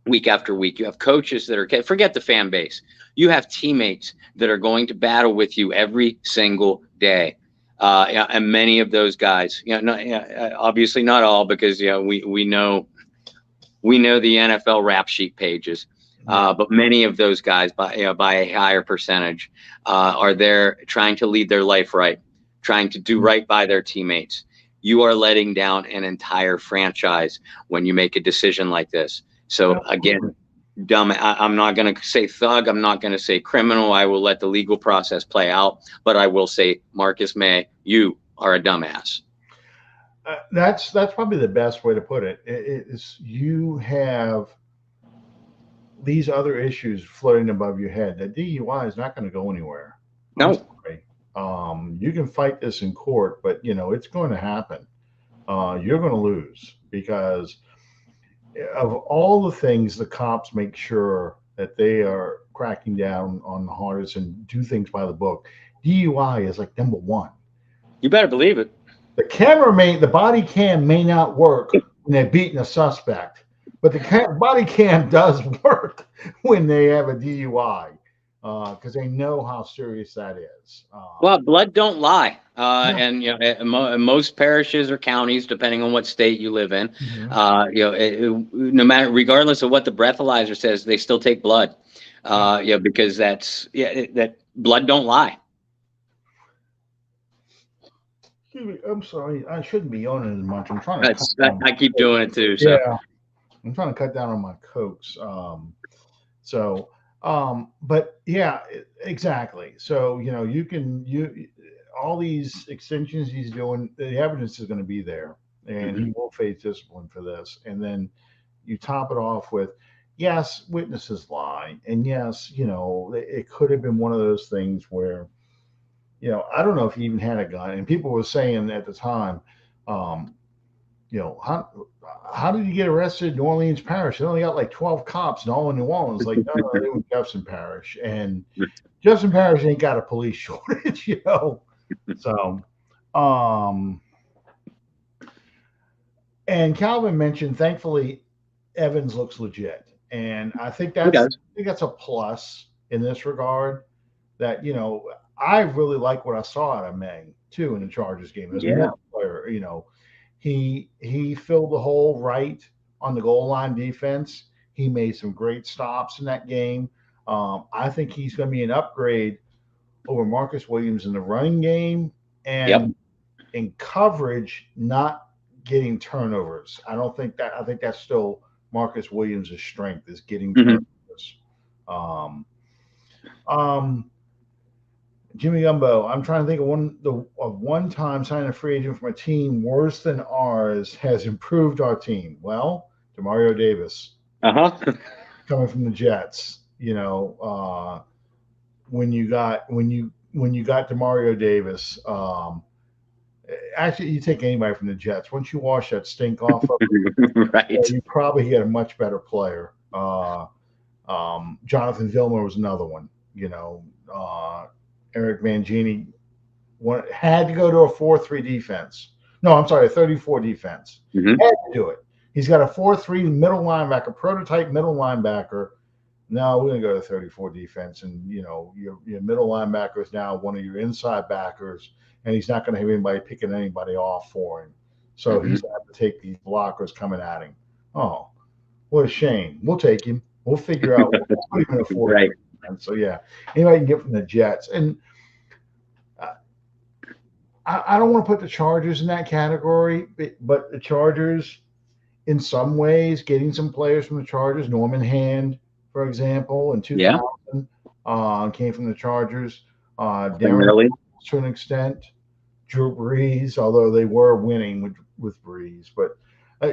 week after week. You have coaches that are, forget the fan base. You have teammates that are going to battle with you every single day. And many of those guys, obviously not all, because we know the NFL rap sheet pages, But many of those guys, by a higher percentage, are there trying to lead their life right, trying to do right by their teammates. You are letting down an entire franchise when you make a decision like this. So again, dumb. I'm not going to say thug. I'm not going to say criminal. I will let the legal process play out. But I will say, Marcus May, you are a dumbass. That's probably the best way to put it. It's you have these other issues floating above your head. The DUI is not going to go anywhere. No. You can fight this in court, but it's going to happen. You're going to lose because of all the things the cops make sure that they are cracking down on the hardest and do things by the book. DUI is like number one. You better believe it. The body cam may not work when they're beating a suspect, but the body cam does work when they have a DUI because they know how serious that is. Well, blood don't lie, and most parishes or counties, depending on what state you live in, no matter, regardless of what the breathalyzer says, they still take blood, because that blood don't lie. I'm sorry. I shouldn't be yawning as much. I'm trying to. I keep doing it too. So. Yeah, I'm trying to cut down on my cokes. But yeah, exactly. So all these extensions he's doing, the evidence is going to be there, and he will face discipline for this. And then you top it off with, yes, witnesses lie, and yes, it could have been one of those things where. I don't know if he even had a gun, and people were saying at the time, how did you get arrested in New Orleans Parish? They only got like 12 cops, and all in New Orleans. Like, no, they were Jefferson Parish, and Jefferson Parish ain't got a police shortage, So, and Calvin mentioned, thankfully, Evans looks legit, and I think that's a plus in this regard. That I really like what I saw out of May too in the Chargers game. As one player, he filled the hole right on the goal line defense. He made some great stops in that game. I think he's going to be an upgrade over Marcus Williams in the running game and in coverage, not getting turnovers. I think that's still Marcus Williams' strength is getting turnovers. Jimmy Gumbo, I'm trying to think of one time signing a free agent from a team worse than ours has improved our team. Well, Demario Davis, coming from the Jets. When you got Demario Davis, actually, you take anybody from the Jets. Once you wash that stink off of them, right, you probably get a much better player. Jonathan Vilmer was another one. Eric Mangini had to go to a 4-3 defense. No, I'm sorry, a 34 defense. Had to do it. He's got a 4-3 middle linebacker, prototype middle linebacker. Now we're going to go to 34 defense, and your middle linebacker is now one of your inside backers, and he's not going to have anybody picking anybody off for him. So he's going to have to take these blockers coming at him. Oh, what a shame. We'll take him. We'll figure out what we'll put him in a 4-3. Right. And so, anybody can get from the Jets. And I don't want to put the Chargers in that category, but the Chargers, in some ways, getting some players from the Chargers, Norman Hand, for example, in 2000, came from the Chargers. Darren, to an extent, Drew Brees, although they were winning with Brees. But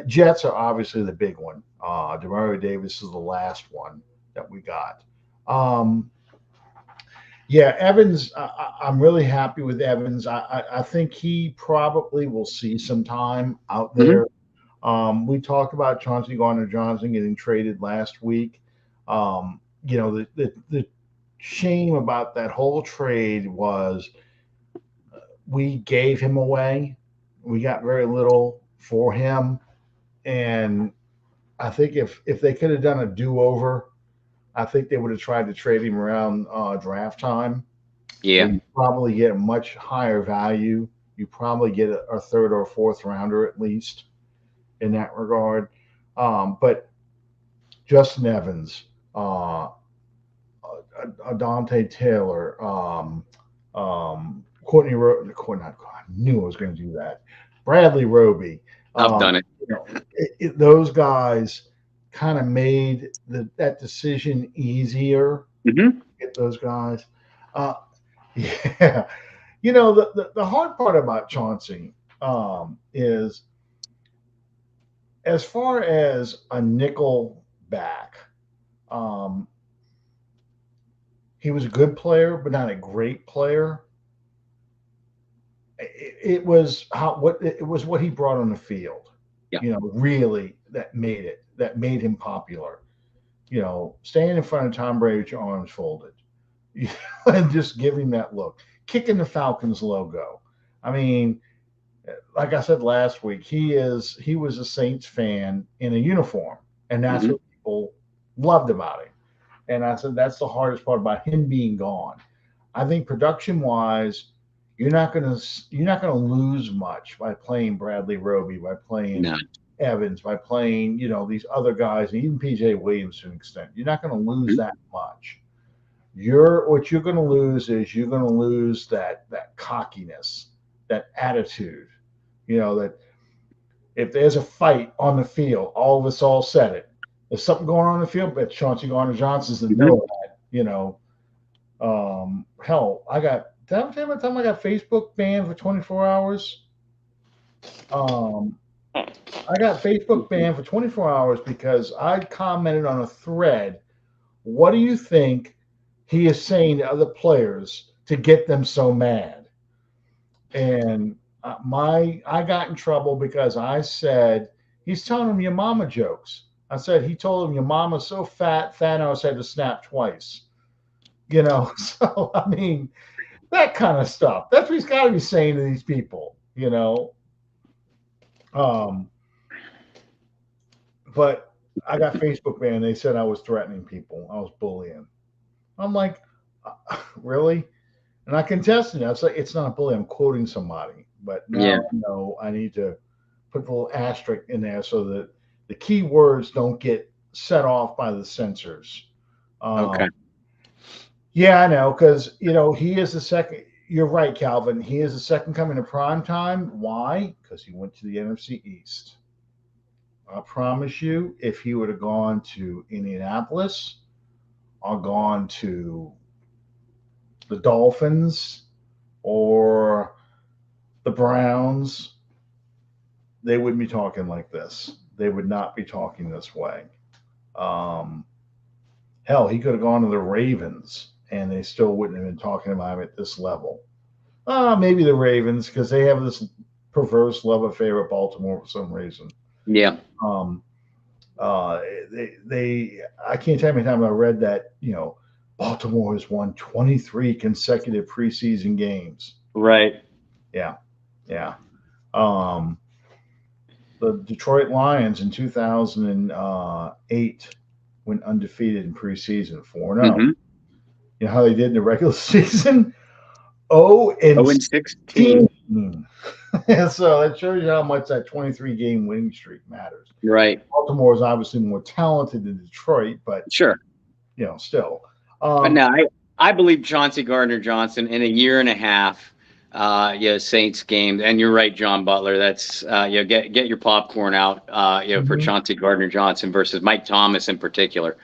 Jets are obviously the big one. Demario Davis is the last one that we got. Evans, I'm really happy with Evans. I think he probably will see some time out there. We talked about Chauncey Gardner-Johnson getting traded last week. The shame about that whole trade was we gave him away. We got very little for him. And I think if they could have done a do-over, I think they would have tried to trade him around draft time. Yeah. You probably get a much higher value. You probably get a third or fourth rounder at least in that regard. But Justin Evans, uh, Dante Taylor, Courtney, not, I knew I was going to do that. Bradley Roby. I've done it. You know, those guys kind of made that decision easier. Hmm. Get those guys. Uh, yeah. You know, the hard part about Chauncey is as far as a nickel back, um, he was a good player, but not a great player. It was what he brought on the field, Yeah. really that made him popular. Standing in front of Tom Brady with your arms folded, and just giving that look, kicking the Falcons logo. I mean, like I said last week, he was a Saints fan in a uniform, and that's Hmm. what people loved about him. And I said that's the hardest part about him being gone. I think production wise, you're not gonna lose much by playing Bradley Roby, by playing No. Evans, by playing these other guys, and even PJ Williams to an extent. You're not gonna lose Mhm. that much. What you're gonna lose is you're gonna lose that cockiness, that attitude. That if there's a fight on the field, all of us all said it. There's something going on in the field, but Chauncey Gardner Johnson's in the Mhm. middle of that. Hell, did I tell you about the time I got Facebook banned for 24 hours? Um, I got Facebook banned for 24 hours because I commented on a thread. What do you think he is saying to other players to get them so mad? And I got in trouble because I said he's telling him your mama jokes. I said he told him your mama's so fat, Thanos had to snap twice. So I mean, that kind of stuff. That's what he's got to be saying to these people. Um, but I got Facebook banned. They said I was threatening people. I was bullying. I'm like, really? And I contested it. I was like, it's not a bully. I'm quoting somebody. But now Yeah. I know I need to put the little asterisk in there so that the key words don't get set off by the censors. Um, Okay. yeah, I know, because he is the second. You're right, Calvin. He is the second coming of prime time. Why? Because he went to the NFC East. I promise you, if he would have gone to Indianapolis or gone to the Dolphins or the Browns, they wouldn't be talking like this. They would not be talking this way. Um, Hell, he could have gone to the Ravens and they still wouldn't have been talking about him at this level. Maybe the Ravens because they have this perverse love affair with Baltimore for some reason. Yeah. Um, uh, I can't tell you how many times I read that, Baltimore has won 23 consecutive preseason games. Right. Yeah, yeah. Um, the Detroit Lions in 2008 went undefeated in preseason, 4-0. Hmm. You know how they did in the regular season? 0 and 0-16. 16. So that shows you how much that 23 game winning streak matters. Right. Baltimore is obviously more talented than Detroit, but Sure. still. But Um, no, I believe Chauncey Gardner Johnson in a year and a half, yeah, Saints game. And you're right, John Butler. That's get your popcorn out, for mhm. Chauncey Gardner Johnson versus Mike Thomas in particular.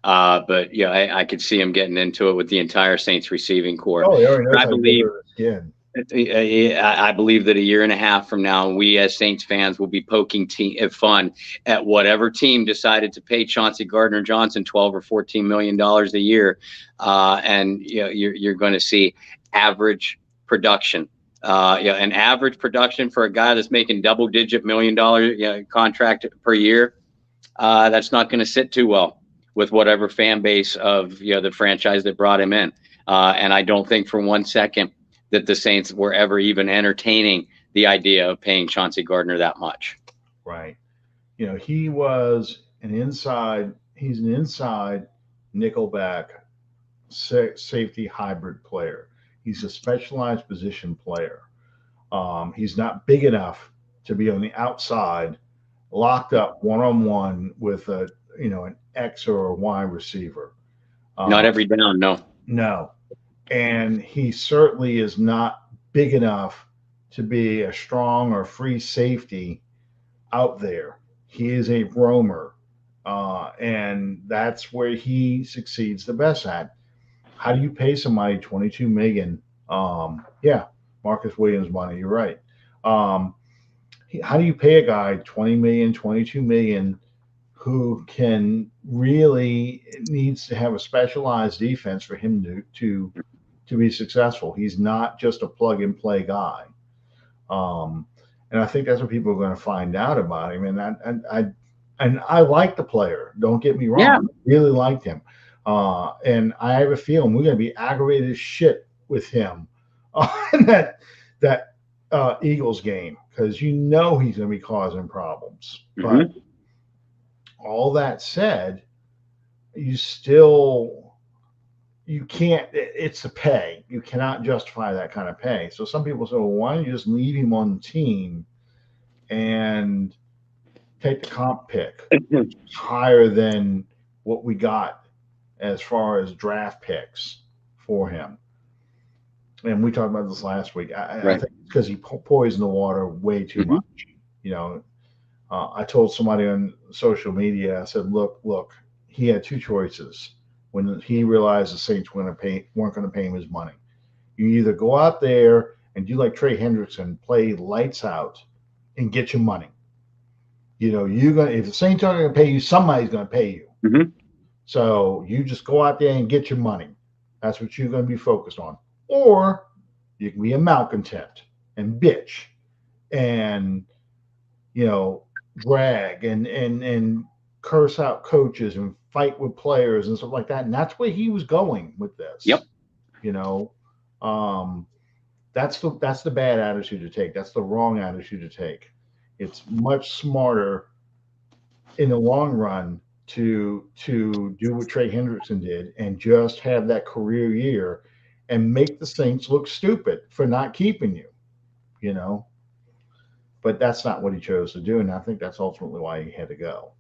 But yeah, I could see him getting into it with the entire Saints receiving core. Oh, he already But knows how to get under the skin. I believe that a year and a half from now, we as Saints fans will be poking fun at whatever team decided to pay Chauncey Gardner Johnson 12 or 14 million dollars a year, and you're going to see average production. An average production for a guy that's making double-digit $1 million contract per year. That's not going to sit too well with whatever fan base of the franchise that brought him in. And I don't think for 1 second that the Saints were ever even entertaining the idea of paying Chauncey Gardner that much. Right. He's an inside nickelback safety hybrid player. He's a specialized position player. He's not big enough to be on the outside, locked up one on one with a an X or a Y receiver. Not Uh, every down, no. no, and he certainly is not big enough to be a strong or free safety out there. He is a roamer, and that's where he succeeds the best at. How do you pay somebody 22 million? Yeah, Marcus Williams money. You're right. Um, how do you pay a guy 20 million, 22 million who can really needs to have a specialized defense for him to be successful? He's not just a plug and play guy. Um, and I think that's what people are going to find out about him. And I like the player. Don't get me wrong. Yeah. I really liked him. And I have a feeling we're going to be aggravated as shit with him in that Eagles game, because he's going to be causing problems. But all that said, you can't. It's the pay. You cannot justify that kind of pay. So some people say, well, why don't you just leave him on the team and take the comp pick higher than what we got as far as draft picks for him? And we talked about this last week. I think it's because he poisoned the water way too much. I told somebody on social media, I said, look, he had two choices when he realized the Saints weren't going to pay him his money. You either go out there and do like Trey Hendrickson, play lights out, and get your money. If the Saints aren't going to pay you, somebody's going to pay you. So you just go out there and get your money. That's what you're going to be focused on. Or you can be a malcontent and bitch and drag and curse out coaches and fight with players and stuff like that. And that's where he was going with this. Yep. That's the bad attitude to take. That's the wrong attitude to take. It's much smarter in the long run to do what Trey Hendrickson did and just have that career year and make the Saints look stupid for not keeping you. But that's not what he chose to do, and I think that's ultimately why he had to go.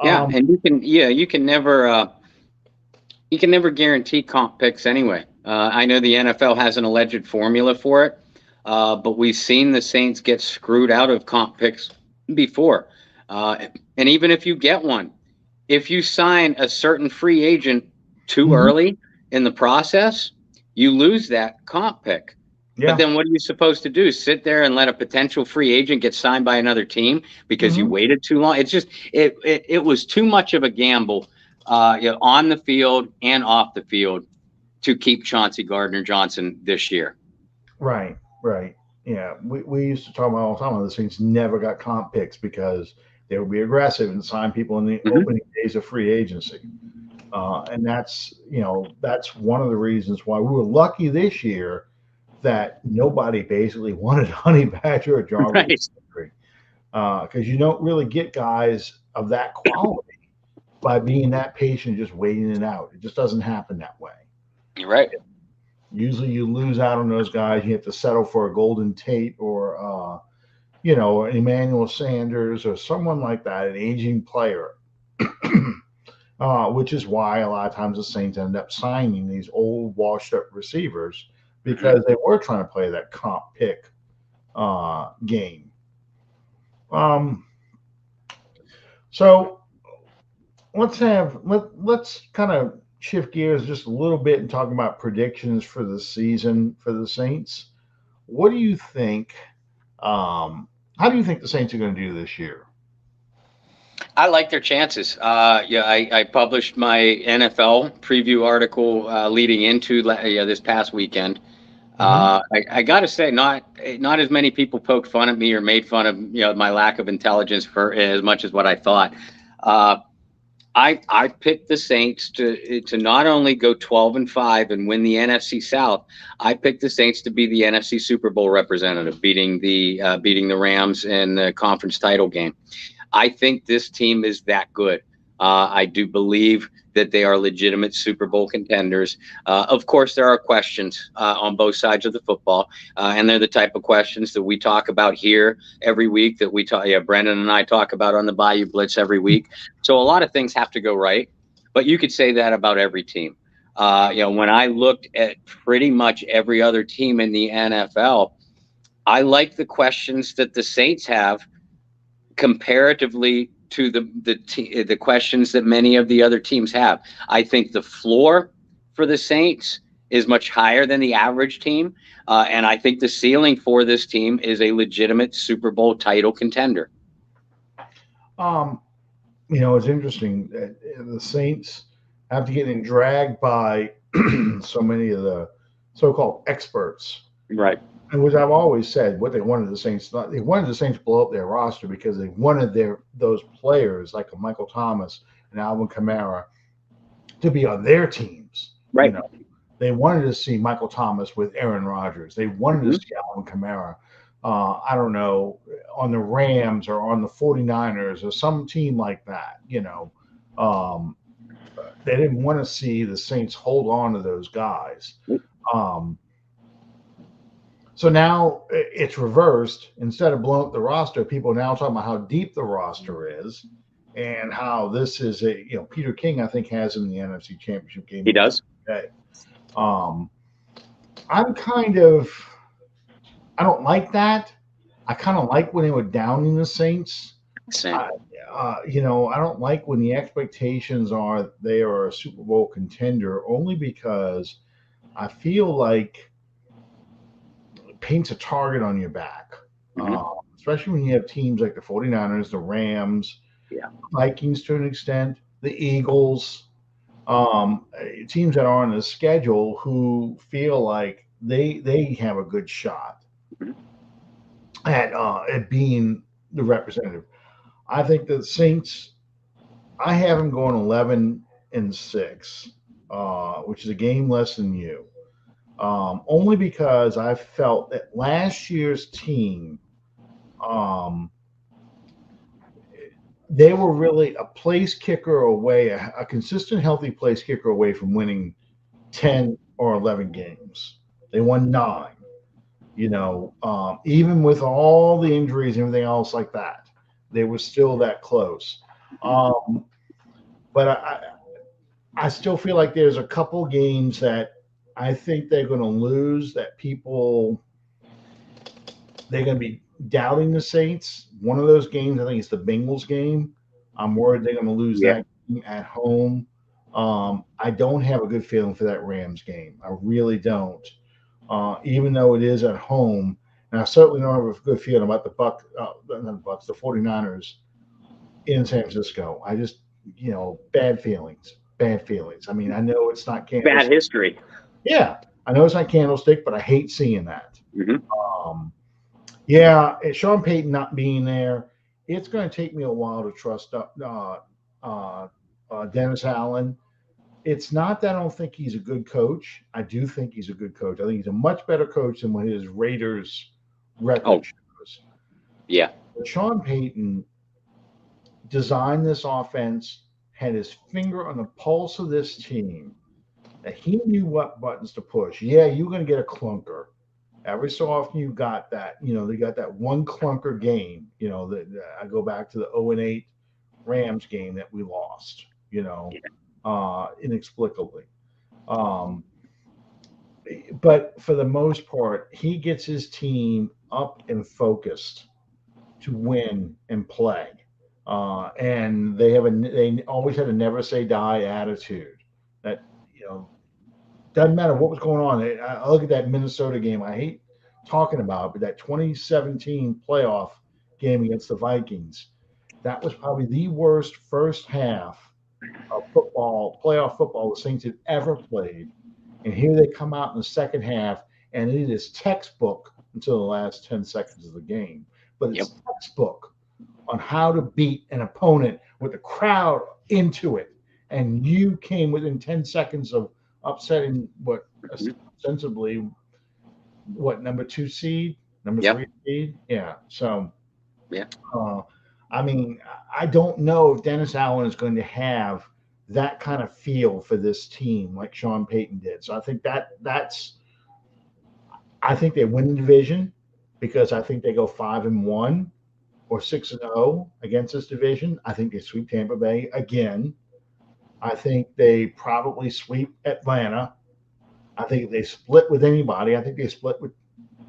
Yeah, and you can never guarantee comp picks anyway. I know the NFL has an alleged formula for it, but we've seen the Saints get screwed out of comp picks before. And even if you get one, if you sign a certain free agent too early in the process, you lose that comp pick. Yeah. But then what are you supposed to do? Sit there and let a potential free agent get signed by another team because you waited too long? It's just it was too much of a gamble on the field and off the field to keep Chauncey Gardner-Johnson this year. Right. Yeah, we used to talk about all the time. The Saints never got comp picks because they would be aggressive and sign people in the opening days of free agency. And that's one of the reasons why we were lucky this year that nobody basically wanted Honey Badger or Jarvis, because you don't really get guys of that quality by being that patient, just waiting it out. It just doesn't happen that way. You're right. Usually you lose out on those guys. You have to settle for a Golden Tate or Emmanuel Sanders or someone like that, an aging player. Which is why a lot of times the Saints end up signing these old washed-up receivers, because they were trying to play that comp pick game. So let's kind of shift gears just a little bit and talk about predictions for the season for the Saints. What do you think? How do you think the Saints are going to do this year? I like their chances. I published my NFL preview article leading into this past weekend. I got to say, not as many people poked fun at me or made fun of my lack of intelligence for as much as what I thought. I picked the Saints to not only go 12-5 and win the NFC South. I picked the Saints to be the NFC Super Bowl representative, beating the Rams in the conference title game. I think this team is that good. I do believe that they are legitimate Super Bowl contenders. Of course, there are questions on both sides of the football, and they're the type of questions that we talk about here every week. That we talk, yeah, Brendan and I talk about on the Bayou Blitz every week. So a lot of things have to go right, but you could say that about every team. When I looked at pretty much every other team in the NFL, I like the questions that the Saints have comparatively to the questions that many of the other teams have. I think the floor for the Saints is much higher than the average team, and I think the ceiling for this team is a legitimate Super Bowl title contender. It's interesting that the Saints after getting dragged by so many of the so-called experts, Right. and which I've always said, what they wanted the Saints, they wanted the Saints to blow up their roster because they wanted those players like a Michael Thomas and Alvin Kamara to be on their teams. Right. They wanted to see Michael Thomas with Aaron Rodgers. They wanted to see Alvin Kamara. I don't know, on the Rams or on the 49ers or some team like that. They didn't want to see the Saints hold on to those guys. So now it's reversed. Instead of blowing up the roster, people are now talking about how deep the roster is and how this is Peter King, I think, has in the NFC Championship game. He does. Okay. I don't like that. I kind of like when they were downing the Saints. I don't like when the expectations are they are a Super Bowl contender, only because I feel like it paints a target on your back, especially when you have teams like the 49ers, the Rams, Vikings to an extent, the Eagles, teams that are on the schedule who feel like they have a good shot at being the representative. I think the Saints, I have them going 11-6, which is a game less than you. Only because I felt that last year's team, they were really a place kicker away, a consistent, healthy place kicker away from winning 10 or 11 games. They won 9. Even with all the injuries and everything else like that, they were still that close. But I still feel like there's a couple games that I think they're going to lose, that they're going to be doubting the Saints. One of those games, I think it's the Bengals game. I'm worried they're going to lose that game at home. I don't have a good feeling for that Rams game. I really don't. Even though it is at home, and I certainly don't have a good feeling about the 49ers in San Francisco. I just, bad feelings. I mean, I know it's not Candlestick. Bad history. Yeah, I know it's not Candlestick, but I hate seeing that. Sean Payton not being there, it's going to take me a while to trust Dennis Allen. It's not that I don't think he's a good coach. I do think he's a good coach. I think he's a much better coach than what his Raiders record shows. Yeah. But Sean Payton designed this offense, had his finger on the pulse of this team, that he knew what buttons to push. Yeah, you're going to get a clunker. Every so often you got that, they got that one clunker game, I go back to the 0-8 Rams game that we lost, inexplicably. But for the most part, he gets his team up and focused to win and play. And they always had a never say die attitude that, doesn't matter what was going on. I look at that Minnesota game. I hate talking about it, but that 2017 playoff game against the Vikings, that was probably the worst first half of playoff football the Saints had ever played. And here they come out in the second half, and it is textbook until the last 10 seconds of the game. But it's textbook on how to beat an opponent with the crowd into it. And you came within 10 seconds of upsetting ostensibly number 2 seed, number 3 seed. Yeah. So, I mean, I don't know if Dennis Allen is going to have that kind of feel for this team like Sean Payton did. So I think I think they win the division because I think they go 5-1 or 6-0 against this division. I think they sweep Tampa Bay again. I think they probably sweep Atlanta. I think if they split with anybody, I think they split with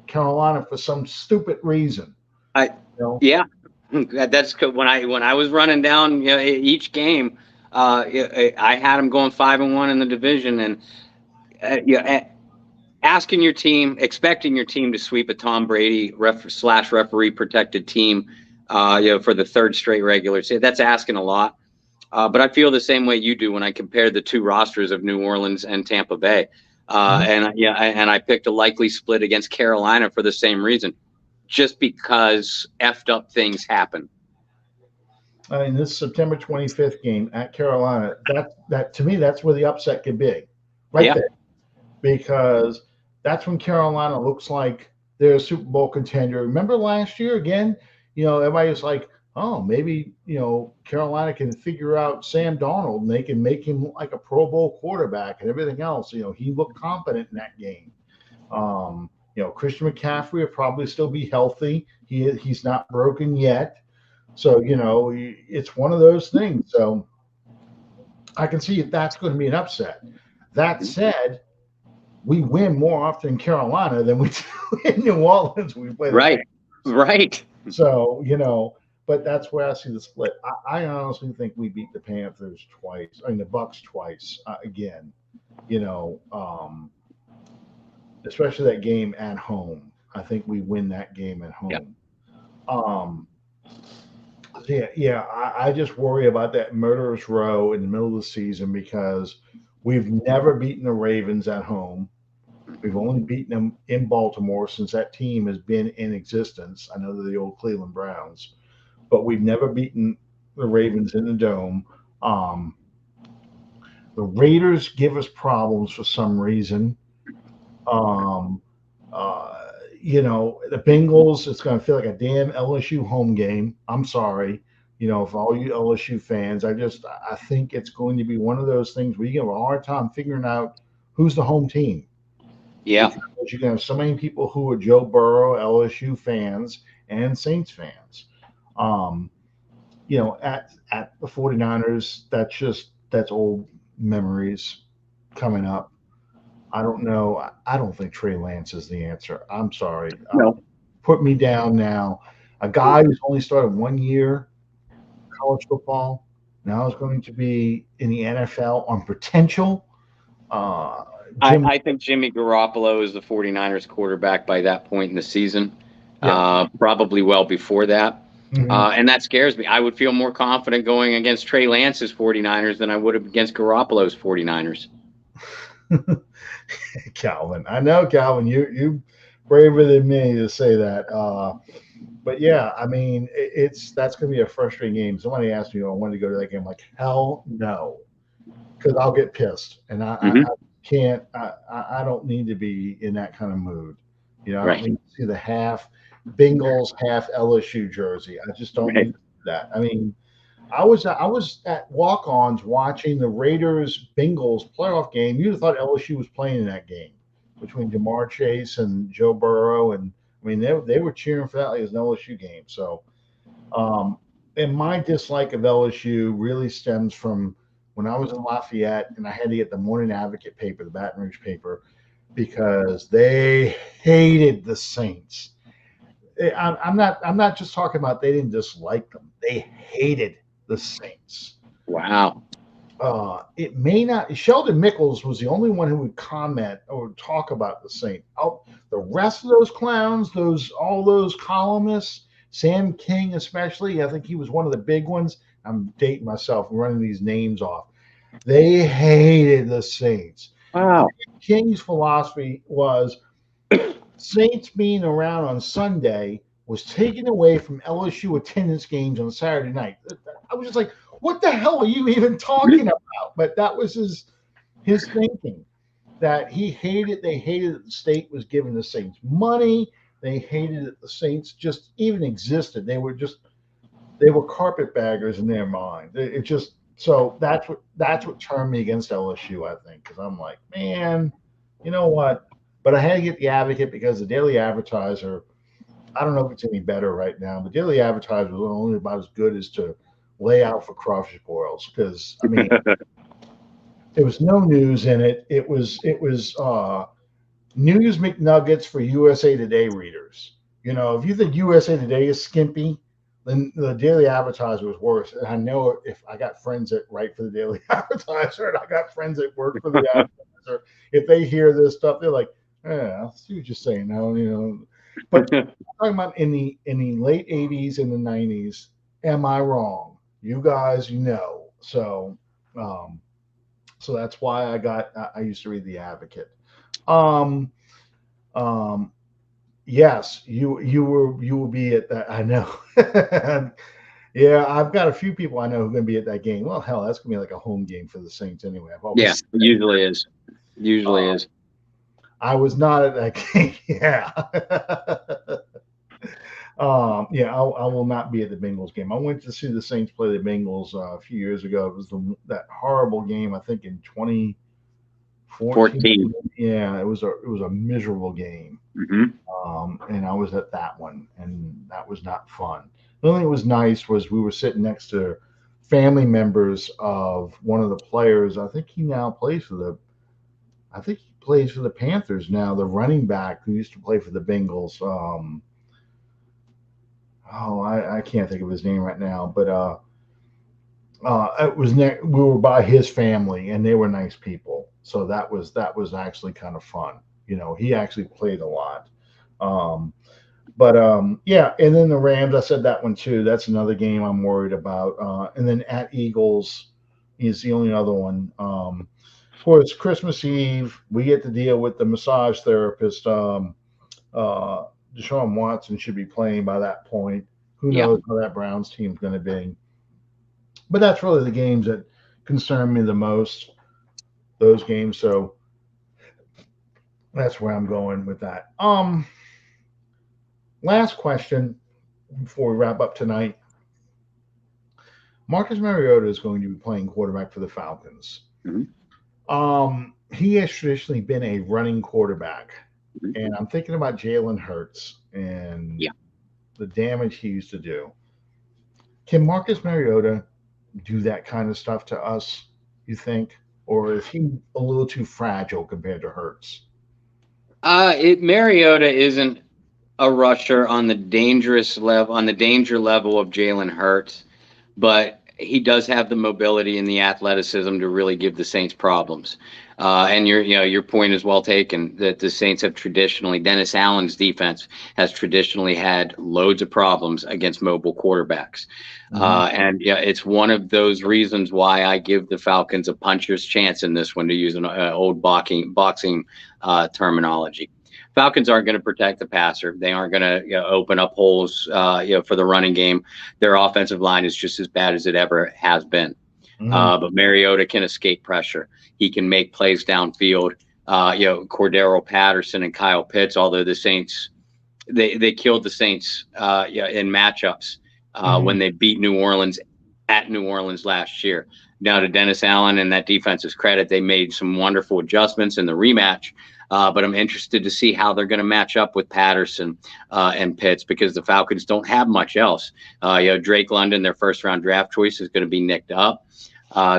Carolina for some stupid reason. I You know? Yeah, that's when I was running down, each game. I had them going 5-1 in the division, and asking your team, expecting your team to sweep a Tom Brady slash referee protected team, for the third straight regular season. That's asking a lot. But I feel the same way you do when I compare the two rosters of New Orleans and Tampa Bay. And I picked a likely split against Carolina for the same reason, just because effed up things happen. I mean, this September 25th game at Carolina, that to me, that's where the upset could be, right Yeah, there, because that's when Carolina looks like they're a Super Bowl contender. Remember last year again? Everybody was like, oh, maybe Carolina can figure out Sam Darnold and they can make him like a Pro Bowl quarterback and everything else. He looked competent in that game. Christian McCaffrey will probably still be healthy. He's not broken yet. So, it's one of those things. So I can see if that's going to be an upset. That said, we win more often in Carolina than we do in New Orleans. We play the right, right. So, but that's where I see the split. I honestly think we beat the Panthers twice. I mean, the Bucks twice again. You know, um, Especially that game at home. I think we win that game at Yeah, home. Um, yeah. I just worry about that murderous row in the middle of the season because we've never beaten the Ravens at home. We've only beaten them in Baltimore since that team has been in existence. I know they're the old Cleveland Browns, but we've never beaten the Ravens in the dome. Um, the Raiders give us problems for some reason. Um, the Bengals, it's going to feel like a damn LSU home game. I'm sorry, for all you LSU fans. I think it's going to be one of those things where you have a hard time figuring out who's the home team yeah. because you're going to have so many people who are Joe Burrow, LSU fans, and Saints fans. Um, at the 49ers, that's old memories coming up. I don't know. I don't think Trey Lance is the answer. I'm sorry. No, Put me down now. A guy who's only started 1 year college football now is going to be in the NFL on potential. Uh, Jim, I think Jimmy Garoppolo is the 49ers quarterback by that point in the season, yeah. probably well before that. Mhm. And that scares me. I would feel more confident going against Trey Lance's 49ers than I would have against Garoppolo's 49ers. Calvin, I know Calvin, you braver than me to say that. But yeah, I mean, that's going to be a frustrating game. Somebody asked me, I wanted to go to that game. I'm like, hell no, because I'll get pissed, and I Hmm. can't. I don't need to be in that kind of mood. I don't Right, need to see the half Bengals, half LSU jersey. I just don't right. need that. I mean, I was at walk-ons watching the Raiders Bengals playoff game. You'd have thought LSU was playing in that game between Jamar Chase and Joe Burrow, and I mean they were cheering for that like it was an LSU game. So, um, and my dislike of LSU really stems from when I was in Lafayette and I had to get the Morning Advocate paper, the Baton Rouge paper, because they hated the Saints. I'm not just talking about they didn't dislike them; they hated the Saints. Wow. It may not. Sheldon Mickles was the only one who would comment or talk about the Saints. The rest of those clowns, all those columnists, Sam King especially, I think he was one of the big ones. I'm dating myself, running these names off. They hated the Saints. Wow. King's philosophy was Saints being around on Sunday was taken away from LSU attendance games on Saturday night. I was just like, what the hell are you even talking about? But that was his thinking that they hated that the state was giving the Saints money. They hated that the Saints just even existed. They were carpetbaggers in their mind. It just So that's what turned me against LSU, I think, because I'm like, man, you know what? But I had to get the Advocate because the Daily Advertiser. I don't know if it's any better right now, but Daily Advertiser was only about as good as to lay out for crawfish boils. Because I mean, there was no news in it. It was News McNuggets for USA Today readers. If you think USA Today is skimpy, then the Daily Advertiser was worse. And I know if I got friends that write for the Daily Advertiser and I got friends that work for the Advertiser, if they hear this stuff, they're like, "Yeah, I see what you're saying now." But talking about in the late '80s and the '90s, am I wrong? You guys, so. Um, so that's why I used to read the Advocate. Um, um, yes, you will be at that. I know. Yeah, I've got a few people I know who are going to be at that game. Well, hell, that's going to be like a home game for the Saints anyway. I've Yeah, always usually is. Usually uh, is. I was not at that game. Yeah. Yeah, I will not be at the Bengals game. I went to see the Saints play the Bengals a few years ago. It was that horrible game, I think, in 2014. 14. Yeah, it was a miserable game. Hmm. And I was at that one, and that was not fun. The only thing that was nice was we were sitting next to family members of one of the players. I think he plays for the Panthers now. The running back who used to play for the Bengals. I can't think of his name right now, but we were by his family, and they were nice people. So that was actually kind of fun. He actually played a lot. Um, But yeah, and then the Rams, I said that one too. That's another game I'm worried about. And then at Eagles is the only other one. Of course, Christmas Eve, we get to deal with the massage therapist. Uh, Deshaun Watson should be playing by that point. Who Yeah. knows how that Browns team's going to be? But that's really the games that concern me the most. Those games. So that's where I'm going with that. Last question before we wrap up tonight. Marcus Mariota is going to be playing quarterback for the Falcons. Hmm. He has traditionally been a running quarterback, Hmm. and I'm thinking about Jalen Hurts and Yeah. the damage he used to do. Can Marcus Mariota do that kind of stuff to us, you think? Or is he a little too fragile compared to Hurts? Mariota isn't a rusher on the dangerous level, on the danger level of Jalen Hurts, but he does have the mobility and the athleticism to really give the Saints problems. And your point is well taken that the Saints have traditionally, Dennis Allen's defense has traditionally had loads of problems against mobile quarterbacks. Mm-hmm. And yeah, it's one of those reasons why I give the Falcons a puncher's chance in this one, to use an old boxing terminology. Falcons aren't going to protect the passer. They aren't going to open up holes for the running game. Their offensive line is just as bad as it ever has been. Mm-hmm. But Mariota can escape pressure. He can make plays downfield. Cordero Patterson and Kyle Pitts, although the Saints, they killed the Saints in matchups Mm-hmm. when they beat New Orleans at New Orleans last year. Now, to Dennis Allen and that defense's credit, they made some wonderful adjustments in the rematch. But I'm interested to see how they're going to match up with Patterson and Pitts, because the Falcons don't have much else. Drake London, their first round draft choice, is going to be nicked up.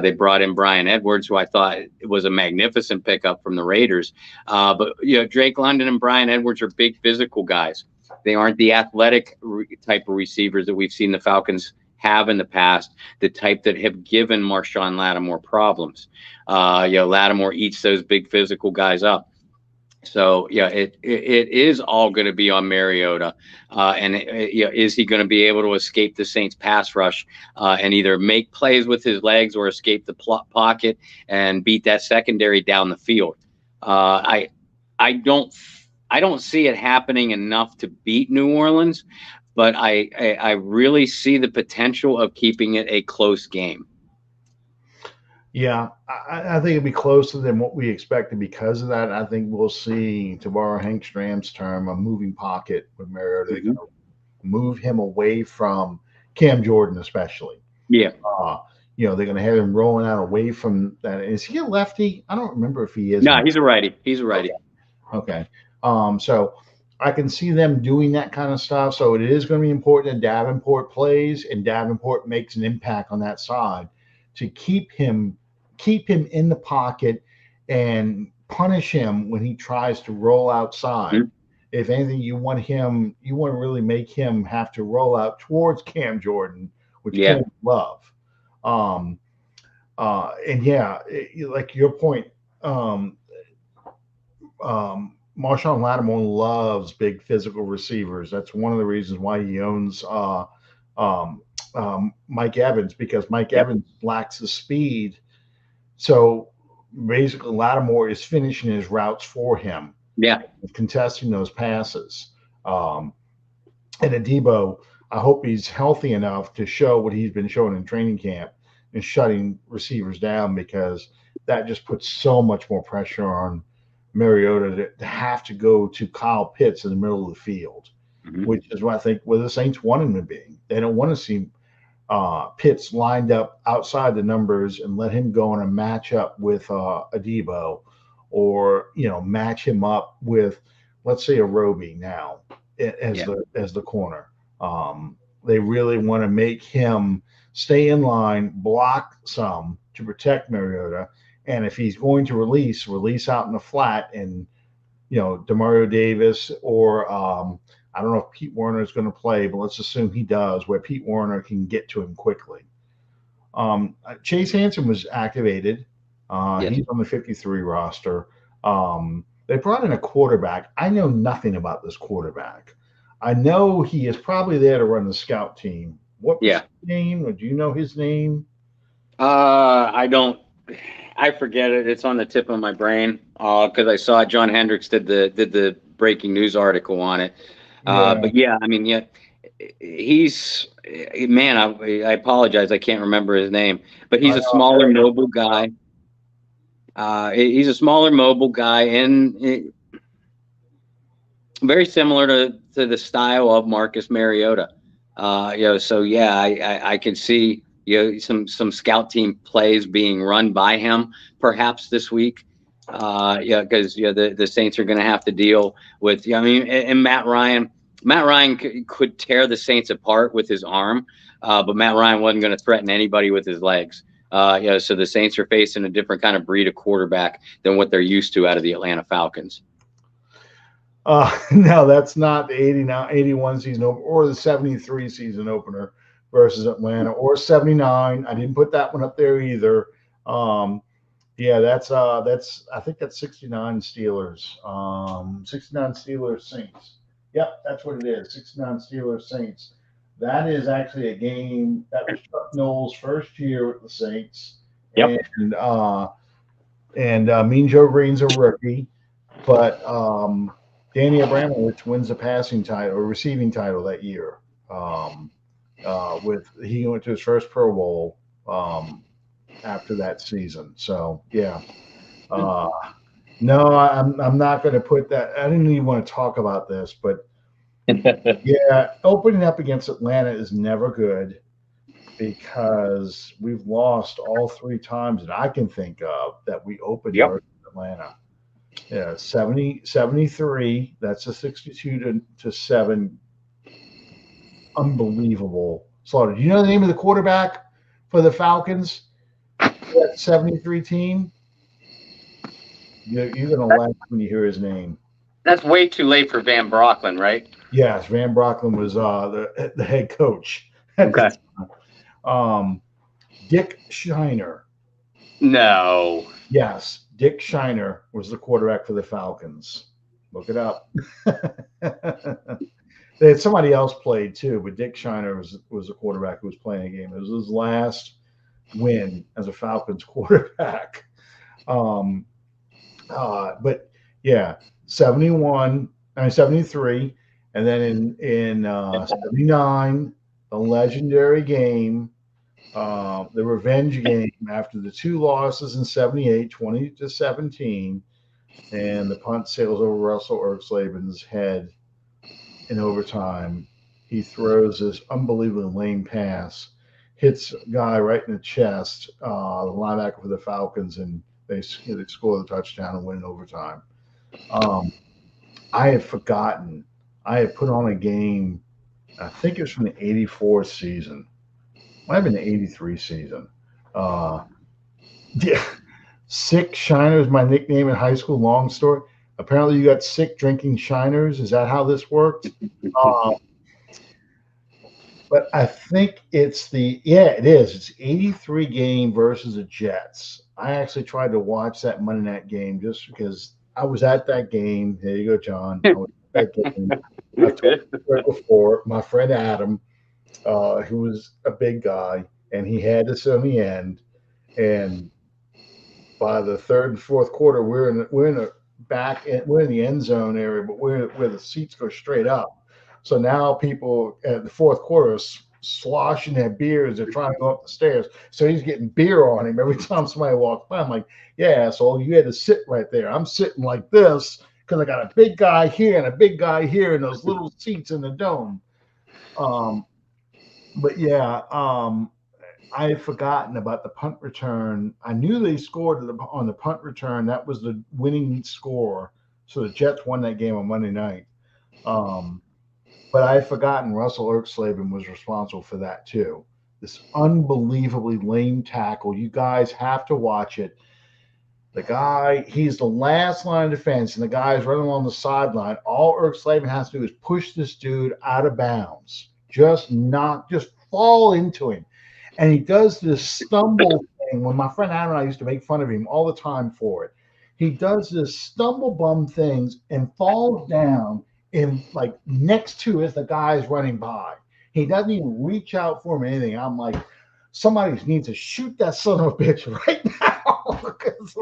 They brought in Brian Edwards, who I thought was a magnificent pickup from the Raiders. But Drake London and Brian Edwards are big physical guys. They aren't the athletic type of receivers that we've seen the Falcons have in the past, the type that have given Marshawn Lattimore problems. Lattimore eats those big physical guys up. So yeah, it is all going to be on Mariota, and is he going to be able to escape the Saints pass rush and either make plays with his legs or escape the pocket and beat that secondary down the field? I don't I don't see it happening enough to beat New Orleans, but I really see the potential of keeping it a close game. Yeah, I think it'll be closer than what we expected because of that. I think we'll see, to borrow Hank Stram's term, a moving pocket with Mariota. They're going Hmm. to move him away from Cam Jordan, especially. Yeah. Uh, they're going to have him rolling out away from that. Is he a lefty? I don't remember if he is. No, he's a righty. He's a righty. Okay. So I can see them doing that kind of stuff. So it is going to be important that Davenport plays and Davenport makes an impact on that side to keep him in the pocket and punish him when he tries to roll outside. Mhm. If anything, you want to really make him have to roll out towards Cam Jordan, which Yeah. Cam love. Um, and yeah, like your point, um, Marshawn Lattimore loves big physical receivers. That's one of the reasons why he owns um, Mike Evans, because Mike Yep. Evans lacks the speed. So basically, Lattimore is finishing his routes for him, Yeah. contesting those passes. Um, and Adebo, I hope he's healthy enough to show what he's been showing in training camp and shutting receivers down, because that just puts so much more pressure on Mariota to have to go to Kyle Pitts in the middle of the field, Mhm. which is what I think where the Saints want him to be. They don't want to see Pitts lined up outside the numbers and let him go in a matchup with Adebo, or match him up with, let's say, a Roby now as Yeah. the corner. They really want to make him stay in line, block some to protect Mariota, and if he's going to release out in the flat, and Demario Davis, or I don't know if Pete Werner is going to play, but let's assume he does, where Pete Werner can get to him quickly. Chase Hansen was activated. Yes. He's on the 53 roster. They brought in a quarterback. I know nothing about this quarterback. I know he is probably there to run the scout team. What was Yeah. his name? Or do you know his name? I don't. I forget it. It's on the tip of my brain. Because I saw John Hendricks did the breaking news article on it. Yeah. But yeah, I mean, yeah, he's man. I apologize. I can't remember his name. But he's a smaller, mobile guy. He's a smaller, mobile guy, and very similar to the style of Marcus Mariota. So yeah, I can see some scout team plays being run by him perhaps this week. Because the Saints are going to have to deal with. I mean, and Matt Ryan. Matt Ryan could tear the Saints apart with his arm, but Matt Ryan wasn't going to threaten anybody with his legs. So the Saints are facing a different kind of breed of quarterback than what they're used to out of the Atlanta Falcons. No, that's not the 81 season opener or the 73 season opener versus Atlanta, or 79. I didn't put that one up there either. Yeah, that's I think that's 69 Steelers. 69 Steelers Saints. Yep, that's what it is. 69 Steelers Saints. That is actually a game that was Chuck Noll's first year with the Saints. Yep. And Mean Joe Green's a rookie, but Danny Abramowitz wins the passing title or receiving title that year. He went to his first Pro Bowl after that season. So yeah, no, I'm not going to put that. I didn't even want to talk about this, but yeah, opening up against Atlanta is never good, because we've lost all three times that I can think of that we opened Yep. versus Atlanta. Yeah, 73. That's a 62 to 7. Unbelievable slaughter. Do you know the name of the quarterback for the Falcons? That 73 team? You're going to laugh when you hear his name. That's way too late for Van Brocklin, right? Yes, Van Brocklin was the head coach. Okay. Dick Shiner. No. Yes, Dick Shiner was the quarterback for the Falcons. Look it up. They had somebody else played too, but Dick Shiner was the quarterback who was playing a game. It was his last win as a Falcons quarterback. But yeah, 73, and then in 79, the legendary game, the revenge game after the two losses in 78, 20 to 17, and the punt sails over Russell Erxlaben's head in overtime. He throws this unbelievably lame pass. hits a guy right in the chest, the linebacker for the Falcons, and they score the touchdown and win in overtime. Um, I had forgotten. I had put on a game. I think it was from the '84 season. Might have been the '83 season. Uh, yeah, Sick Shiner is my nickname in high school. Long story. Apparently, you got sick drinking Shiners. Is that how this worked? Uh, but I think it is. It's '83 game versus the Jets. I actually tried to watch that Monday night game just because I was at that game. There you go, John. I was at that game. I've told you right before. My friend Adam, who was a big guy, and he had us on the end. And by the third and fourth quarter, we're in the end zone area, but we're where the seats go straight up. So now people at the fourth quarter are sloshing their beers. They're trying to go up the stairs. So he's getting beer on him every time somebody walks by. I'm like, yeah, so you had to sit right there. I'm sitting like this because I got a big guy here and a big guy here in those little seats in the dome. Um, but yeah, I had forgotten about the punt return. I knew they scored on the punt return. That was the winning score. So the Jets won that game on Monday night. Um, but I had forgotten Russell Erxleben was responsible for that too. This unbelievably lame tackle. You guys have to watch it. The guy, he's the last line of defense, and the guy is running along the sideline. All Erxleben has to do is push this dude out of bounds. Just fall into him. And he does this stumble thing. When my friend Adam and I used to make fun of him all the time for it, he does this stumble bum things and falls down in like next to as the guy's running by. He doesn't even reach out for him or anything. I'm like, somebody needs to shoot that son of a bitch right now because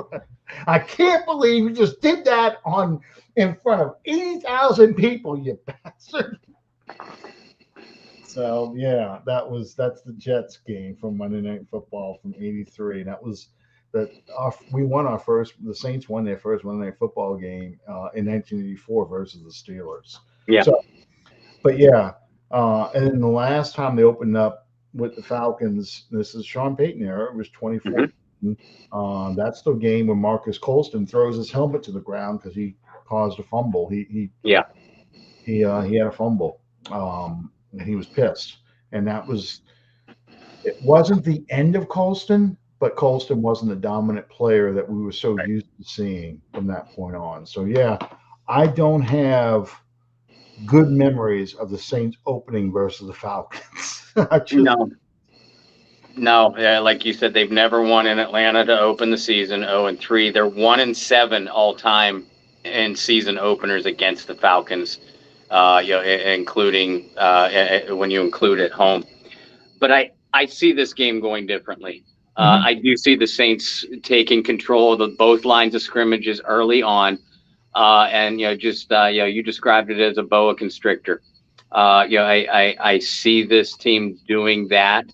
I can't believe you just did that in front of 80,000 people, you bastard. So yeah, that's the Jets game from Monday Night Football from '83. We won our first. The Saints won their first Monday Night Football game in 1984 versus the Steelers. Yeah. So, but yeah, and then the last time they opened up with the Falcons, this is Sean Payton era. It was 2014. That's the game where Marcus Colston throws his helmet to the ground because he caused a fumble. He had a fumble. And he was pissed. And it wasn't the end of Colston, but Colston wasn't the dominant player that we were so used to seeing from that point on. So yeah, I don't have good memories of the Saints opening versus the Falcons. No, yeah, like you said, they've never won in Atlanta to open the season. 0-3. They're 1-7 all time in season openers against the Falcons. Including when you include at home. But I see this game going differently. I do see the Saints taking control of both lines of scrimmages early on, and you described it as a boa constrictor. I see this team doing that.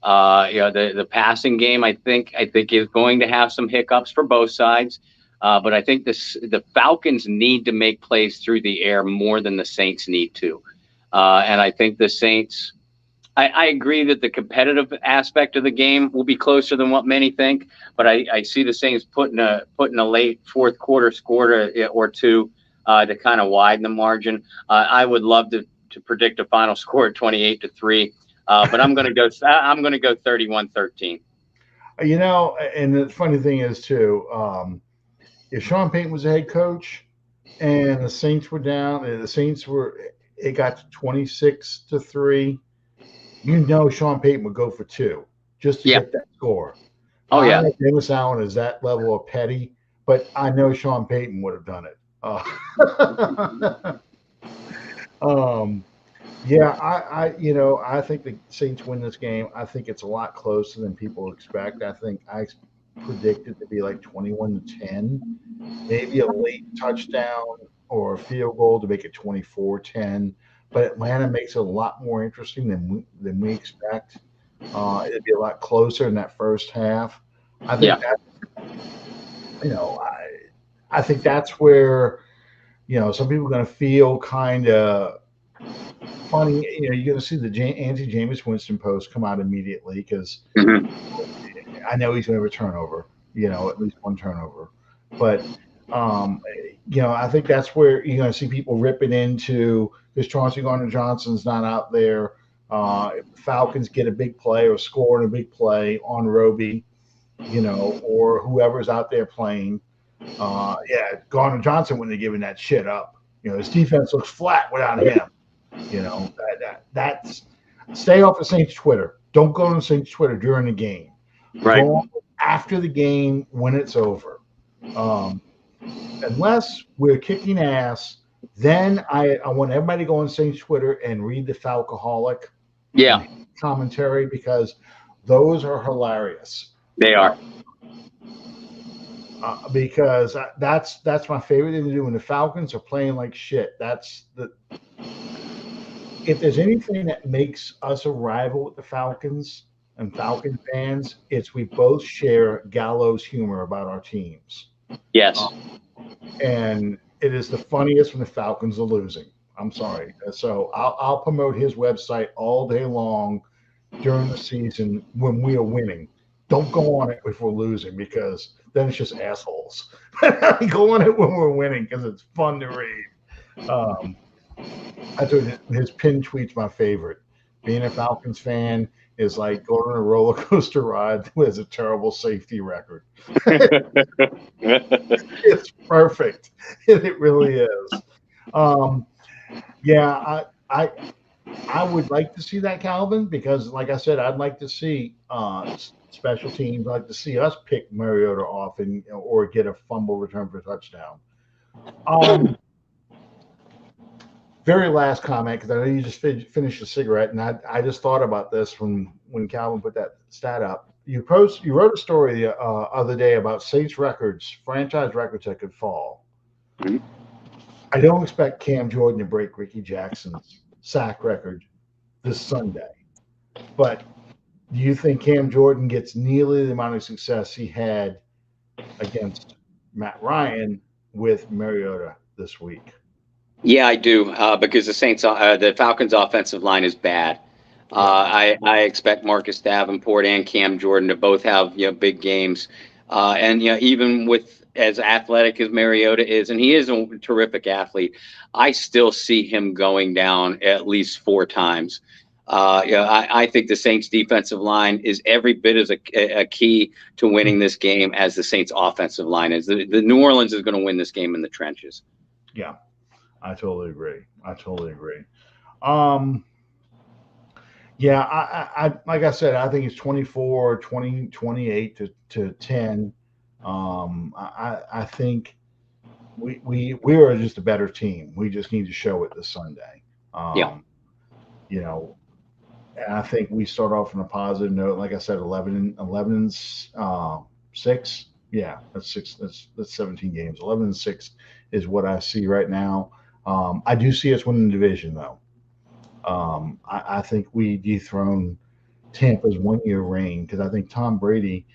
The passing game I think is going to have some hiccups for both sides. But I think the Falcons need to make plays through the air more than the Saints need to. And I think the Saints, I agree that the competitive aspect of the game will be closer than what many think. But I see the Saints putting a late fourth quarter score or two to kind of widen the margin. I would love to predict a final score at 28-3. But I'm going to go 31-13. And the funny thing is too, if Sean Payton was the head coach and the Saints were down, it got to 26-3, Sean Payton would go for two just to get that score. Oh, yeah. I don't know if Dennis Allen is that level of petty, but I know Sean Payton would have done it. I think the Saints win this game. I think it's a lot closer than people expect. I predict it to be like 21-10, maybe a late touchdown or a field goal to make it 24-10. But Atlanta makes it a lot more interesting than we expect. It'd be a lot closer in that first half. I think I think that's where some people are going to feel kind of funny, you're going to see the anti-Jameis Winston post come out immediately because Mhm. I know he's going to have a turnover, at least one turnover. But, um, I think that's where you're going to see people ripping into because Chauncey Gardner-Johnson's not out there. If the Falcons get a big play or score in a big play on Roby, or whoever's out there playing, yeah, Gardner-Johnson wouldn't have given that shit up. His defense looks flat without him. That's stay off the Saints Twitter. Don't go on the Saints Twitter during the game. Right. Go on after the game when it's over. Um, unless we're kicking ass, then I want everybody to go on Saints Twitter and read the Falcoholic Yeah, and commentary because those are hilarious. they Uh, are. because that's my favorite thing to do when the Falcons are playing like shit. That's the if there's anything that makes us a rival with the Falcons and Falcon fans, it's we both share gallows humor about our teams. Uh, Yes. and it is the funniest when the Falcons are losing. I'm sorry. So I'll promote his website all day long during the season when we are winning. Don't go on it if we're losing because then it's just assholes. Go on it when we're winning because it's fun to read. Um, I told you his pin tweet's my favorite. Being a Falcons fan is like going on a roller coaster ride with a terrible safety record. It's perfect. It really is. Um, yeah, I would like to see that, Calvin, because like I said, I'd like to see special teams. I'd like to see us pick Mariota off and or get a fumble return for a touchdown. Um, very last comment because I know you just finished a cigarette, and I just thought about this when Calvin put that stat up. You wrote a story the other day about Saints records, franchise records that could fall. Mhm. I don't expect Cam Jordan to break Ricky Jackson's sack record this Sunday, but do you think Cam Jordan gets nearly the amount of success he had against Matt Ryan with Mariota this week? Yeah, I do, because the Falcons' offensive line is bad. Yeah, I expect Marcus Davenport and Cam Jordan to both have big games, and even with as athletic as Mariota is, and he is a terrific athlete, I still see him going down at least 4 times. I think the Saints' defensive line is every bit as a key to winning this game as the Saints' offensive line is. The New Orleans is going to win this game in the trenches. yeah, I totally agree. I totally agree. Um, yeah, like I said, I think it's 24, 20, 28 to 10. I think we are just a better team. We just need to show it this Sunday. Yeah. Um, you know, and I think we start off on a positive note. Like I said, 6. Yeah, that's six. That's 17 games. 11-6 is what I see right now. I do see us winning the division though. I think we dethrone Tampa's 1 year reign because I think Tom Brady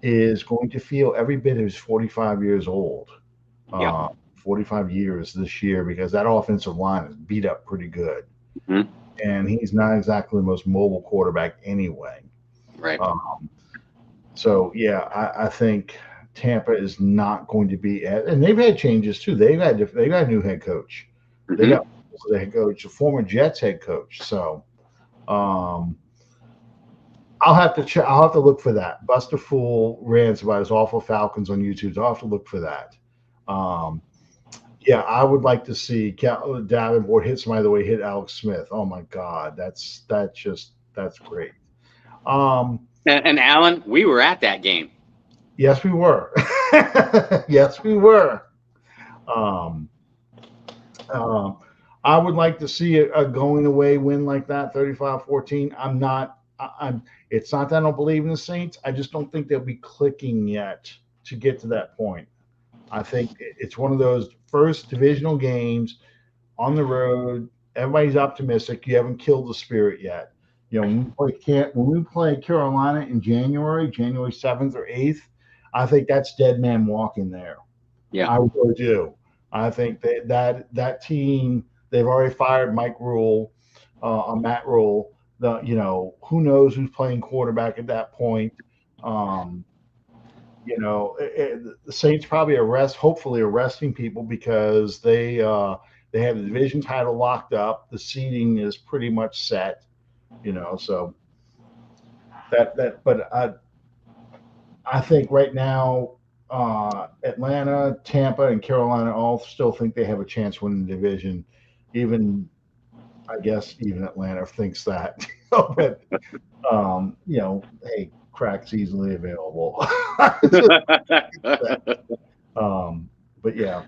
is going to feel every bit of his 45 years old. Yeah. 45 years this year because that offensive line is beat up pretty good. Mhm. And he's not exactly the most mobile quarterback anyway. Right. Um, so yeah, I think Tampa is not going to be and they've had changes too. They got a new head coach. They Hmm. got the head coach, a former Jets head coach. So um, I'll have to look for that. Buster Fool rants about his awful Falcons on YouTube. So I'll have to look for that. Um, yeah, I would like to see Davenport hit somebody the way he hit Alex Smith. Oh my God, that's great. Um, And Alan, we were at that game. yes, we were. Yes, we were. Um, um, I would like to see a going away win like that, 35-14. I'm not. I'm. It's not that I don't believe in the Saints. I just don't think they'll be clicking yet to get to that point. I think it's one of those first divisional games on the road. Everybody's optimistic. You haven't killed the spirit yet. When we play Carolina in January 7th or 8th, I think that's dead man walking there. Yeah. I really do. I think that team they've already fired Mike Rule, Matt Rule. Who knows who's playing quarterback at that point. Um, the Saints probably hopefully arresting people because they have the division title locked up. The seeding is pretty much set. So but I think right now, Atlanta, Tampa, and Carolina all still think they have a chance winning the division. Even I guess even Atlanta thinks that. But hey, crack's easily available. But yeah.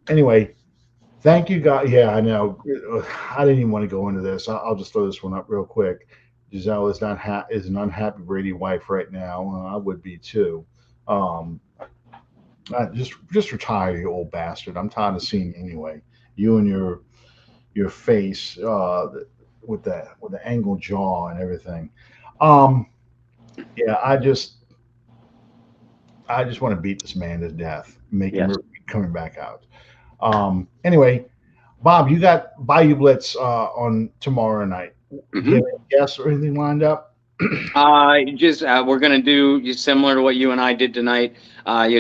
Anyway, thank you, guys. Yeah, I know. I didn't even want to go into this. I'll just throw this one up real quick. Giselle is an unhappy Brady wife right now. I would be too. Um, just retire, you old bastard. I'm tired of seeing you anyway. You and your face with the angled jaw and everything. Um, yeah, I just want to beat this man to death, make him Yes. coming back out. Anyway, Bob, you got Bayou Blitz on tomorrow night. Do you Hmm. have any guests or anything lined up? Just we're gonna do similar to what you and I did tonight.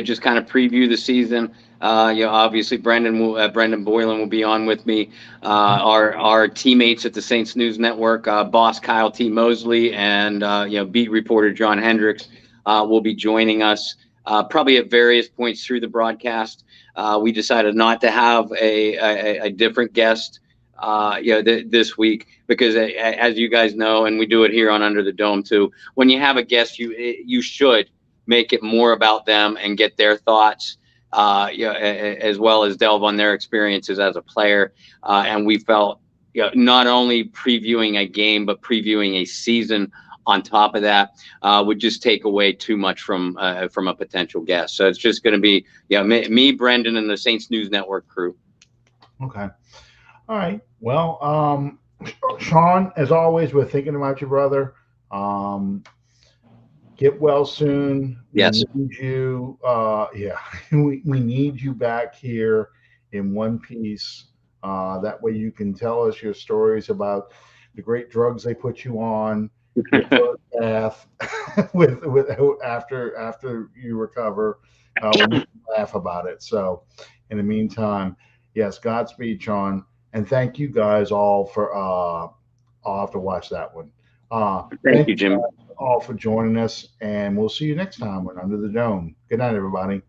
Just kind of preview the season. Obviously Brendan Boylan will be on with me. Our teammates at the Saints News Network, boss Kyle T. Mosley and beat reporter John Hendricks will be joining us probably at various points through the broadcast. We decided not to have a different guest this week because as you guys know, and we do it here on Under the Dome too, when you have a guest, you should make it more about them and get their thoughts, as well as delve on their experiences as a player. And we felt, not only previewing a game, but previewing a season on top of that would just take away too much from a potential guest. So it's just going to be, me, Brendan, and the Saints News Network crew. Okay. All right. Well, Sean, as always, we're thinking about your brother. Um, get well soon. We Yes. need you. Yeah, we need you back here in one piece. That way you can tell us your stories about the great drugs they put you on, your first bath with after you recover. We can laugh about it. So, in the meantime, yes, Godspeed, Sean, and thank you guys all for. I'll have to watch that one. Thank Thank you, you Jim. all for joining us, and we'll see you next time on Under the Dome. Good night, everybody.